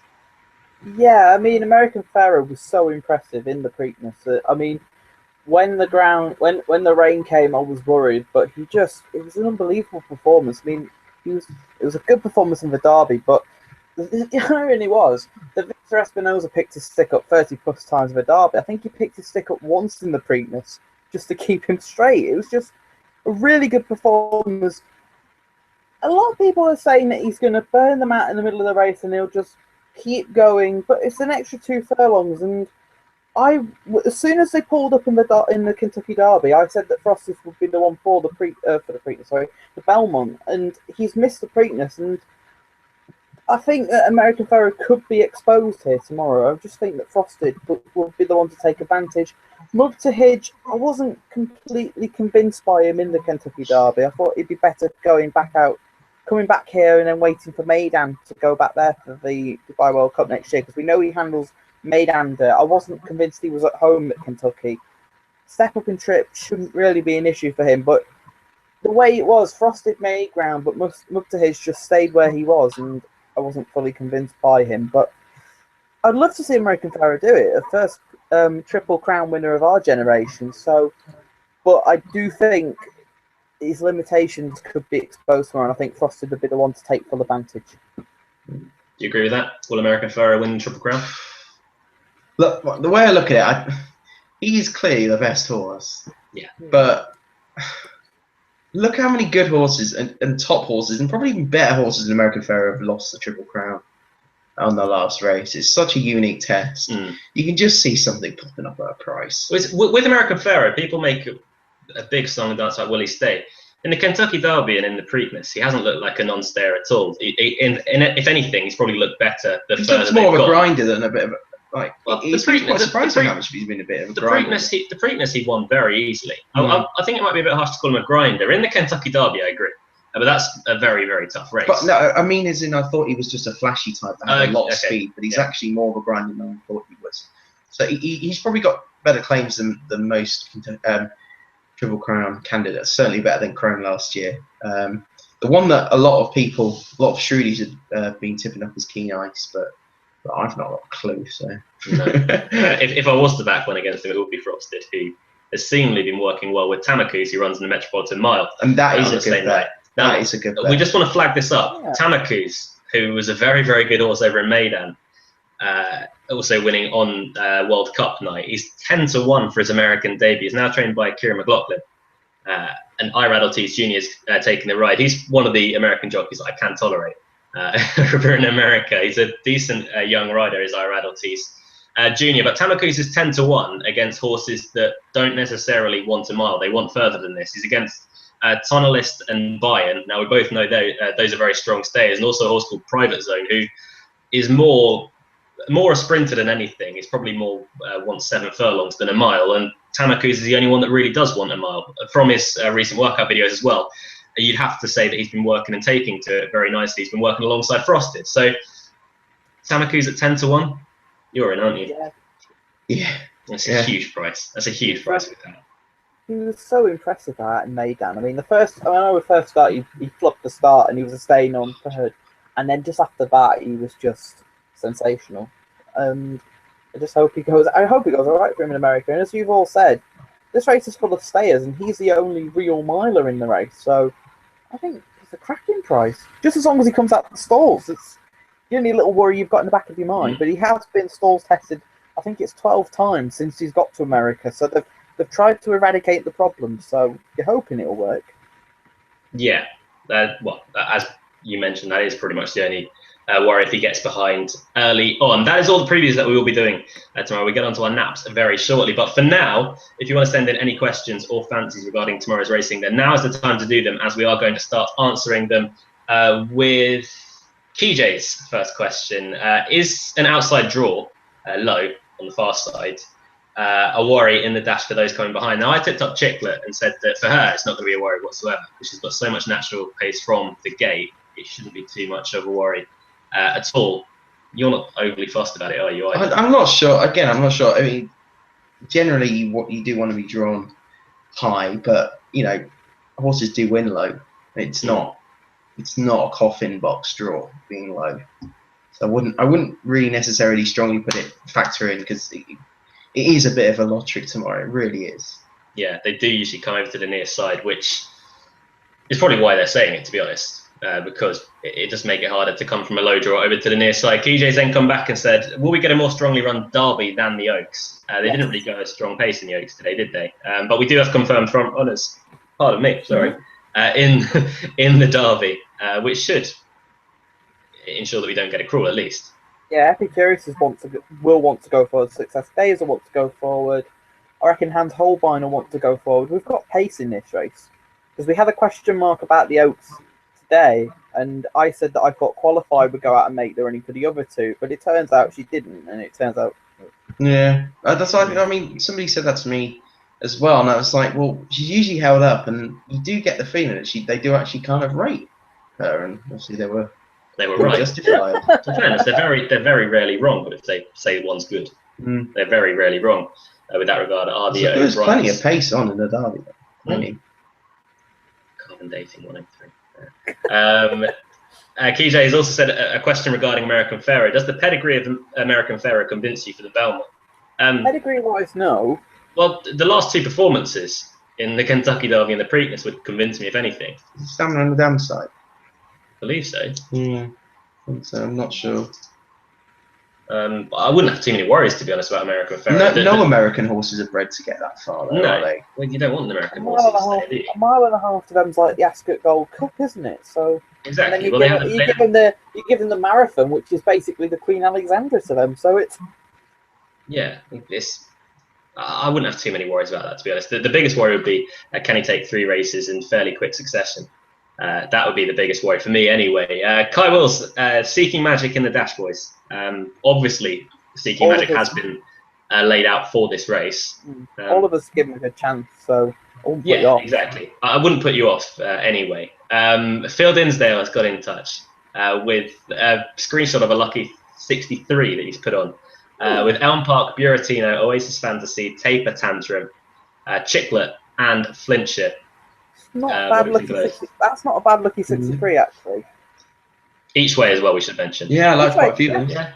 Yeah, I mean, American Pharaoh was so impressive in the Preakness. I mean, when the rain came, I was worried, but it was an unbelievable performance. I mean, it was a good performance in the Derby, but the irony was that Victor Espinosa picked his stick up 30+ times in the Derby. I think he picked his stick up once in the Preakness just to keep him straight. It was just a really good performance. A lot of people are saying that he's going to burn them out in the middle of the race and he'll just keep going, but it's an extra 2 furlongs, and as soon as they pulled up in the Kentucky Derby, I said that Frosted would be the one for the Belmont, and he's missed the Preakness, and I think that American Pharaoh could be exposed here tomorrow. I just think that Frosted will be the one to take advantage. Mug to Hidge, I wasn't completely convinced by him in the Kentucky Derby. I thought he'd be better coming back here and then waiting for Maidan to go back there for the Dubai World Cup next year, because we know he handles Maidander. I wasn't convinced he was at home at Kentucky. Step up in trip shouldn't really be an issue for him, but the way it was, Frosted made ground, but Mug to Hidge just stayed where he was, and I wasn't fully convinced by him. But I'd love to see American Pharaoh do it, the first Triple Crown winner of our generation. But I do think his limitations could be exposed tomorrow, and I think Frosted would be the one to take full advantage. Do you agree with that? Will American Pharaoh win the Triple Crown? Look, the way I look at it, he's clearly the best horse. Yeah. But look how many good horses and top horses, and probably even better horses than American Pharaoh have lost the Triple Crown on the last race. It's such a unique test. You can just see something popping up at a price. With American Pharaoh, people make a big song and dance like Will He Stay? In the Kentucky Derby and in the Preakness, he hasn't looked like a non-stayer at all. If anything, he's probably looked better the further looks more of a grinder than a bit of a... Like, well, he's quite surprising how much he's been a bit of a grinder. The Preakness he won very easily. I think it might be a bit harsh to call him a grinder. In the Kentucky Derby, I agree. But that's a very, very tough race. But no, I mean, as in, I thought he was just a flashy type that had a lot of speed, but he's actually more of a grinder than I thought he was. So he's probably got better claims than most Triple Crown candidates, certainly better than Crone last year. The one that a lot of Shrewies have been tipping up is Keen Ice, but I've not got a clue. So no. If I was to back one against him, it would be Frosted, who has seemingly been working well with Tamakuz, who runs in the Metropolitan Mile. And that is a good bet. Now, that is a good bet. We just want to flag this up. Yeah. Tamakuz, who was a very, very good horse over in Maidan, also winning on World Cup night. He's 10-1 for his American debut. He's now trained by Kieran McLaughlin. And Irad Ortiz Jr. is taking the ride. He's one of the American jockeys that I can tolerate over in America. He's a decent young rider, is Irad Ortiz Jr. But Tamakuz is 10-1 against horses that don't necessarily want a mile. They want further than this. He's against Tonalist and Bayern. Now, we both know those are very strong stayers, and also a horse called Private Zone, who is more a sprinter than anything. He's probably more wants 7 furlongs than a mile, and Tamakuz is the only one that really does want a mile. From his recent workout videos as well, you'd have to say that he's been working and taking to it very nicely. He's been working alongside Frosted. So Tamakuz at 10-1, you're in, aren't you? Yeah. That's a huge price. That's a huge price with that. He was so impressive at Maidan. I mean, when I was first start, he flopped the start and he was a staying on third, and then just after that, he was just sensational. And I just hope he goes. I hope he goes all right for him in America. And as you've all said, this race is full of stayers, and he's the only real miler in the race. So I think it's a cracking price. Just as long as he comes out of the stalls, it's the only little worry you've got in the back of your mind. But he has been stalls tested. I think it's 12 times since he's got to America. So they've tried to eradicate the problem. So you're hoping it'll work. Yeah. As you mentioned, that is pretty much the only worry if he gets behind early on. That is all the previews that we will be doing tomorrow. We get onto our naps very shortly. But for now, if you want to send in any questions or fancies regarding tomorrow's racing, then now is the time to do them, as we are going to start answering them with KJ's first question. Is an outside draw low on the far side. A worry in the dash for those coming behind. Now, I tipped up Chicklet and said that for her, it's not going to be a worry whatsoever because she's got so much natural pace from the gate. It shouldn't be too much of a worry at all. You're not overly fussed about it, are you? I'm not sure. Again, I'm not sure. I mean, generally, you do want to be drawn high, but you know, horses do win low. It's not a coffin box draw being low. So I wouldn't really necessarily strongly factor in because it is a bit of a lottery tomorrow. It really is. Yeah, they do usually come over to the near side, which is probably why they're saying it, to be honest, because it does make it harder to come from a low draw over to the near side. KJ's then come back and said, will we get a more strongly run Derby than the Oaks? They didn't really go at a strong pace in the Oaks today, did they? But we do have confirmed front runners, pardon me, sorry, in the Derby, which should ensure that we don't get a crawl at least. Yeah, Epicurus will want to go forward. Success Days will want to go forward. I reckon Hans Holbein will want to go forward. We've got pace in this race because we had a question mark about the Oaks today, and I said that I thought Qualify would go out and make the running for the other two, but it turns out she didn't, and it turns out. Yeah, that's. I mean, somebody said that to me as well, and I was like, well, she's usually held up, and you do get the feeling that they do actually kind of rate her, and obviously they were right. Justified. In fairness, they're very rarely wrong, but if they say one's good, they're very rarely wrong. With that regard, there was plenty of pace on in the Derby. Carbon dating 103. KJ has also said a question regarding American Pharaoh. Does the pedigree of American Pharaoh convince you for the Belmont? Pedigree-wise, no. Well, the last two performances in the Kentucky Derby and the Preakness would convince me, if anything. Stamina on the downside. I believe so. Yeah, I think so. I'm not sure. I wouldn't have too many worries, to be honest, about American Pharaoh. No American horses are bred to get that far, though, are they? Well, you don't want an American horse. A mile and a half to them's like the Ascot Gold Cup, isn't it? So exactly. And then you give them the marathon, which is basically the Queen Alexandra to them. So it's I wouldn't have too many worries about that, to be honest. The biggest worry would be can he take 3 races in fairly quick succession? That would be the biggest worry for me anyway. Kai Wills, Seeking Magic in the Dash, boys. Obviously, Seeking Magic has been laid out for this race. All of us give him a good chance, so I wouldn't put you off. Exactly. I wouldn't put you off anyway. Phil Dinsdale has got in touch with a screenshot of a lucky 63 that he's put on. With Elm Park, Buratino, Oasis Fantasy, Taper Tantrum, Chicklet, and Flintshire. That's not a bad lucky 63, actually. Each way as well, we should mention. Yeah, I like quite a few of them. Yeah.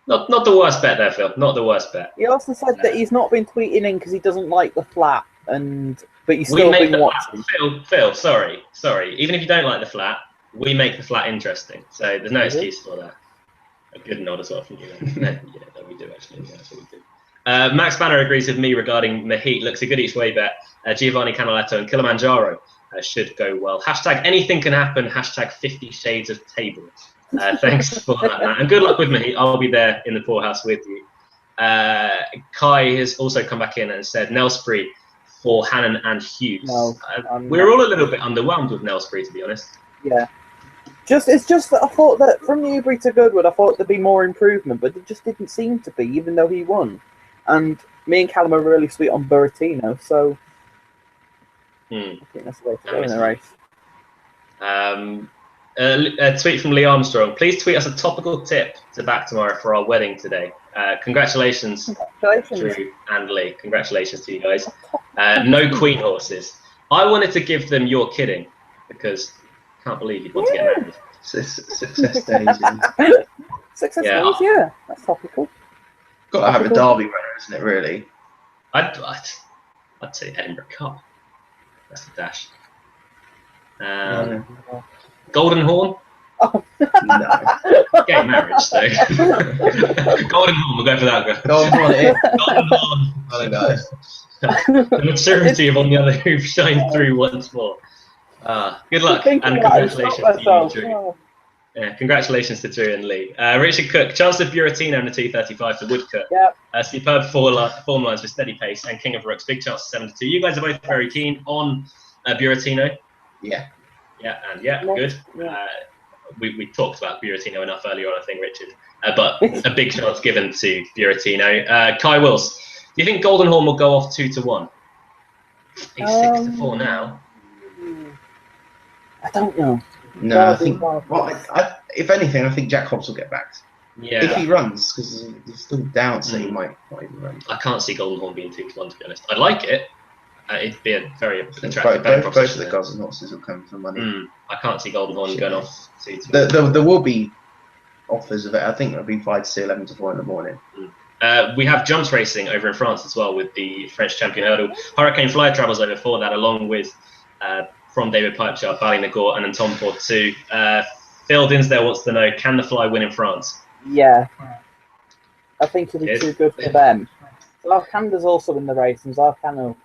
Not the worst bet there, Phil. Not the worst bet. He also said that he's not been tweeting in because he doesn't like the flat, but he's still been watching. Phil, sorry. Even if you don't like the flat, we make the flat interesting. So there's no excuse for that. A good nod as well from you. Yeah, we do actually. Yeah, that's what we do. Max Banner agrees with me regarding Mahit. Looks a good each way bet. Giovanni Canaletto and Kilimanjaro should go well. Hashtag anything can happen. Hashtag 50 Shades of Table. Thanks for that, man. And good luck with Mahit. I'll be there in the poorhouse with you. Kai has also come back in and said Nelsbury for Hannon and Hughes. No, we're all a little bit underwhelmed with Nelsbury, to be honest. Yeah. It's just that I thought that from Newbury to Goodwood, I thought there'd be more improvement, but it just didn't seem to be, even though he won. And me and Callum are really sweet on Buratino, so I think that's the way to go in the race. A tweet from Lee Armstrong. Please tweet us a topical tip to back tomorrow for our wedding today. Congratulations, Drew and Lee. Congratulations to you guys. No Queen horses. I wanted to give them You're Kidding because I can't believe you'd want to get married. Success days. Success days, yeah. That's topical. Got to have a Derby winner, isn't it, really? I'd say Edinburgh Cup. That's the Dash. Golden Horn? Oh. No. Gay marriage, so. Golden Horn, we'll go for that. Golden Horn, Golden Horn. Oh, guys. The maturity of On the Other Hoof shines through once more. Good luck and congratulations to you, Drew. Yeah, congratulations to Drew and Lee. Richard Cook, Chance of Buratino in the 235 for Woodcote. Yep. Superb form lines with steady pace and King of Rooks, big chance of 7-2. You guys are both very keen on Buratino. Yeah. Yeah, good. Yeah. we talked about Buratino enough earlier on, I think, Richard. But a big chance given to Buratino. Kai Wills, do you think Goldenhorn will go off 2-1? He's 6-4 now. I don't know. No, I think. Well, if anything, I think Jack Hobbs will get backed. Yeah. If he runs, because there's still doubts that he might even run. I can't see Goldenhorn being 2-1, to be honest. I'd like it. It'd be a very attractive both of the Golden horses will come for money. I can't see Goldenhorn going off 2-1. There will be offers of it. I think it'll be 5-2, 11-4 in the morning. We have jumps racing over in France as well with the French champion hurdle. Hurricane Fly travels over for that, along with from David Pipechar, Ballynagore, and then Tom Ford too. Phil Dinsdale wants to know, can the Fly win in France? Yeah. I think it'll be too good for them. Zarkanda's also in the race, and Zarkanda...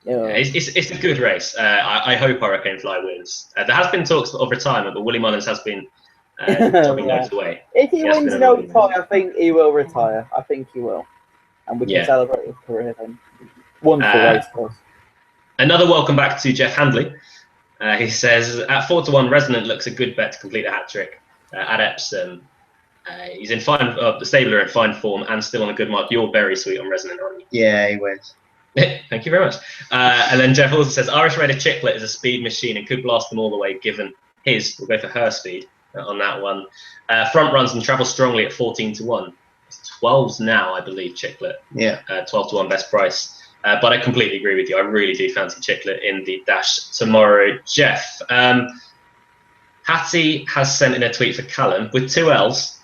It's a good race. I hope Hurricane Fly wins. There has been talks of retirement, but Willie Mullins has been dropping those away. If he wins an Oak Toy, I think he will retire. I think he will. And we can celebrate his career then. Wonderful race for us. Another welcome back to Jeff Handley. He says, at 4-1, Resonant looks a good bet to complete a hat-trick at Epsom. He's in fine, the stabler in fine form and still on a good mark. You're very sweet on Resonant, aren't you? Yeah, he wins. Thank you very much. And then Jeff also says, Irish Raider Chicklet is a speed machine and could blast them all the way, given his. We'll go for her speed on that one. Front runs and travel strongly at 14-1. It's 12s now, I believe, Chicklet. Yeah. 12-1 best price. But I completely agree with you. I really do fancy Chicklet in the dash tomorrow. Jeff, Hattie has sent in a tweet for Callum with 2 L's.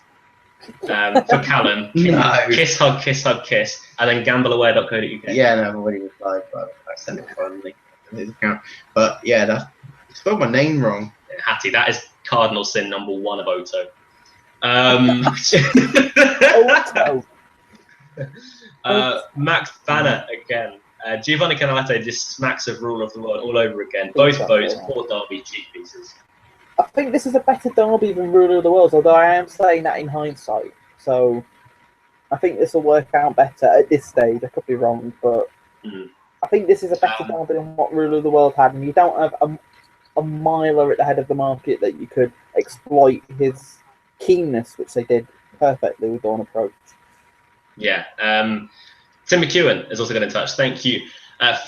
For Callum, kiss, hug, kiss, and then gambleaware.co.uk. Yeah, no, I've already replied, but I sent it finally to his account. But yeah, you spelled my name wrong. Hattie, that is cardinal sin number 1 of Oto. Max Banner again. Giovanni Canalate just smacks of rule of the world all over again. Both boats, poor Derby, cheap pieces. I think this is a better derby than Ruler of the World, although I am saying that in hindsight. So I think this will work out better at this stage. I could be wrong, but I think this is a better derby than what Ruler of the World had. And you don't have a miler at the head of the market that you could exploit his keenness, which they did perfectly with Dawn Approach. Yeah. Tim McEwen has also got in touch. Thank you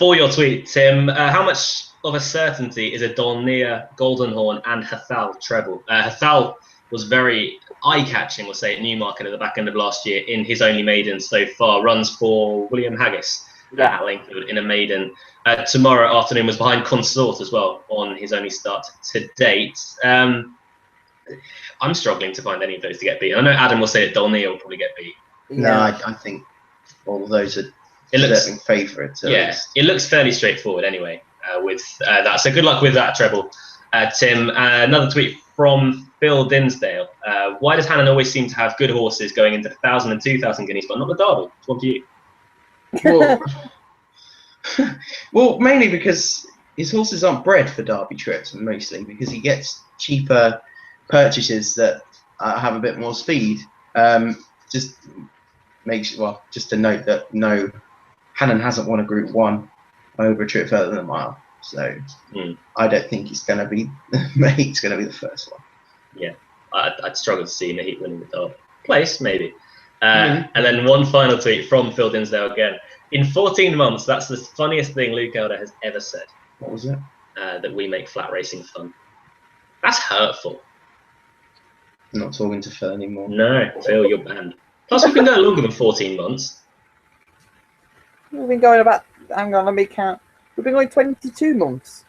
for your tweet, Tim. How much of a certainty is a Dolnea, Goldenhorn, and Hathal treble? Hathal was very eye-catching, we'll say, at Newmarket at the back end of last year in his only maiden so far. Runs for William Haggis at Langfield in a maiden. Tomorrow afternoon was behind Consort as well on his only start to date. I'm struggling to find any of those to get beat. I know Adam will say that Dolnea will probably get beat. No, I think all of those are deserving favourites. Yeah, it looks fairly straightforward anyway with that. So good luck with that treble, Tim. Another tweet from Phil Dinsdale. Why does Hannon always seem to have good horses going into 1,000 and 2,000 guineas, but not the Derby? It's one for you. Well, mainly because his horses aren't bred for Derby trips, mostly because he gets cheaper purchases that have a bit more speed. Just to note that no, Hannon hasn't won a Group 1 over a trip further than a mile, so I don't think he's going to be Mahit's going to be the first one. Yeah, I'd struggle to see Mahit winning the Derby. Place maybe. And then one final tweet from Phil Dinsdale again. In 14 months, that's the funniest thing Luke Elder has ever said. What was it? That we make flat racing fun. That's hurtful. I'm not talking to Phil anymore. No, Phil, you're banned. Plus, we've been going longer than 14 months. We've been going about, hang on, let me count. We've been going 22 months.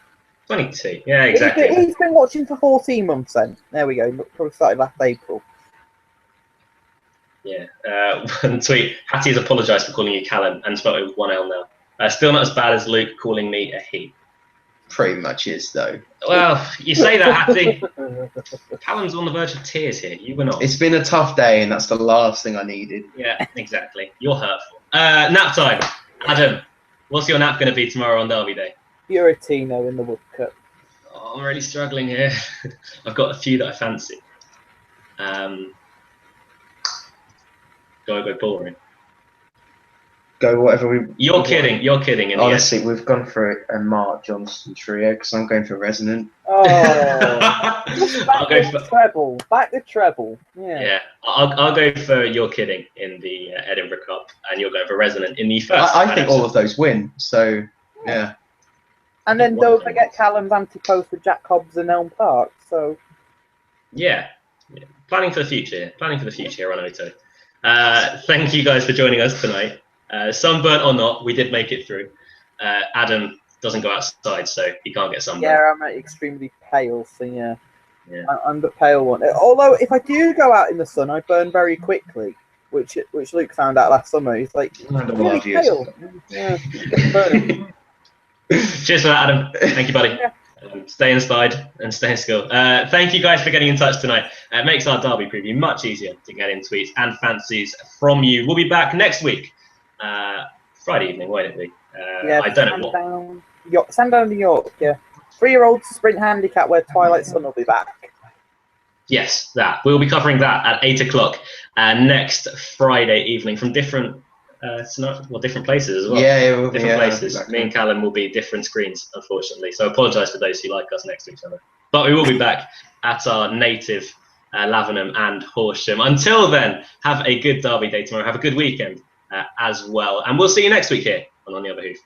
22, yeah, exactly. He's been watching for 14 months then. There we go. Probably started last April. Yeah. One tweet. Hattie's apologised for calling you Callum and spelled it with 1 L now. Still not as bad as Luke calling me a he. Pretty much is, though. Well, you say that, Hattie. Callum's on the verge of tears here. You were not. It's been a tough day, and that's the last thing I needed. Yeah, exactly. You're hurtful. Nap time. Adam, what's your nap going to be tomorrow on Derby Day? Buratino in the Woodcote. Oh, I'm really struggling here. I've got a few that I fancy. Do I go boring? go whatever we. You're kidding. You're kidding. In Honestly, we've gone for a Mark Johnson trio because I'm going for Resonant. Oh, just back I'll go the for treble. Back the treble. Yeah. yeah. I'll go for You're Kidding in the Edinburgh Cup, and you'll go for Resonant in the first. I think all of those win. So yeah. And then don't forget Callum's anti-post with Jack Hobbs and Elm Park. So yeah. Planning for the future. Planning for the future here on Oto. Thank you guys for joining us tonight. Sunburnt or not, we did make it through. Adam doesn't go outside, so he can't get sunburned. yeah, I'm extremely pale, so yeah. I'm the pale one. Although if I do go out in the sun, I burn very quickly, which Luke found out last summer. He's like, really pale. Yeah, burn. Cheers for that, Adam. Thank you, buddy. Yeah. Stay inspired and stay in school. Thank you guys for getting in touch tonight. It makes our derby preview much easier to get in tweets and fancies from you. We'll be back next week, Friday evening, won't it be? Yeah, I don't know what. Sandown, New York. Yeah, 3-year-old sprint handicap where Twilight Sun will be back. Yes, that we'll be covering that at 8 o'clock next Friday evening from different places as well. Yeah, different places. Exactly. Me and Callum will be different screens, unfortunately. So I apologise to those who like us next to each other. But we will be back at our native Lavenham and Horsham. Until then, have a good derby day tomorrow. Have a good weekend as well. And we'll see you next week here on the Other Hoof.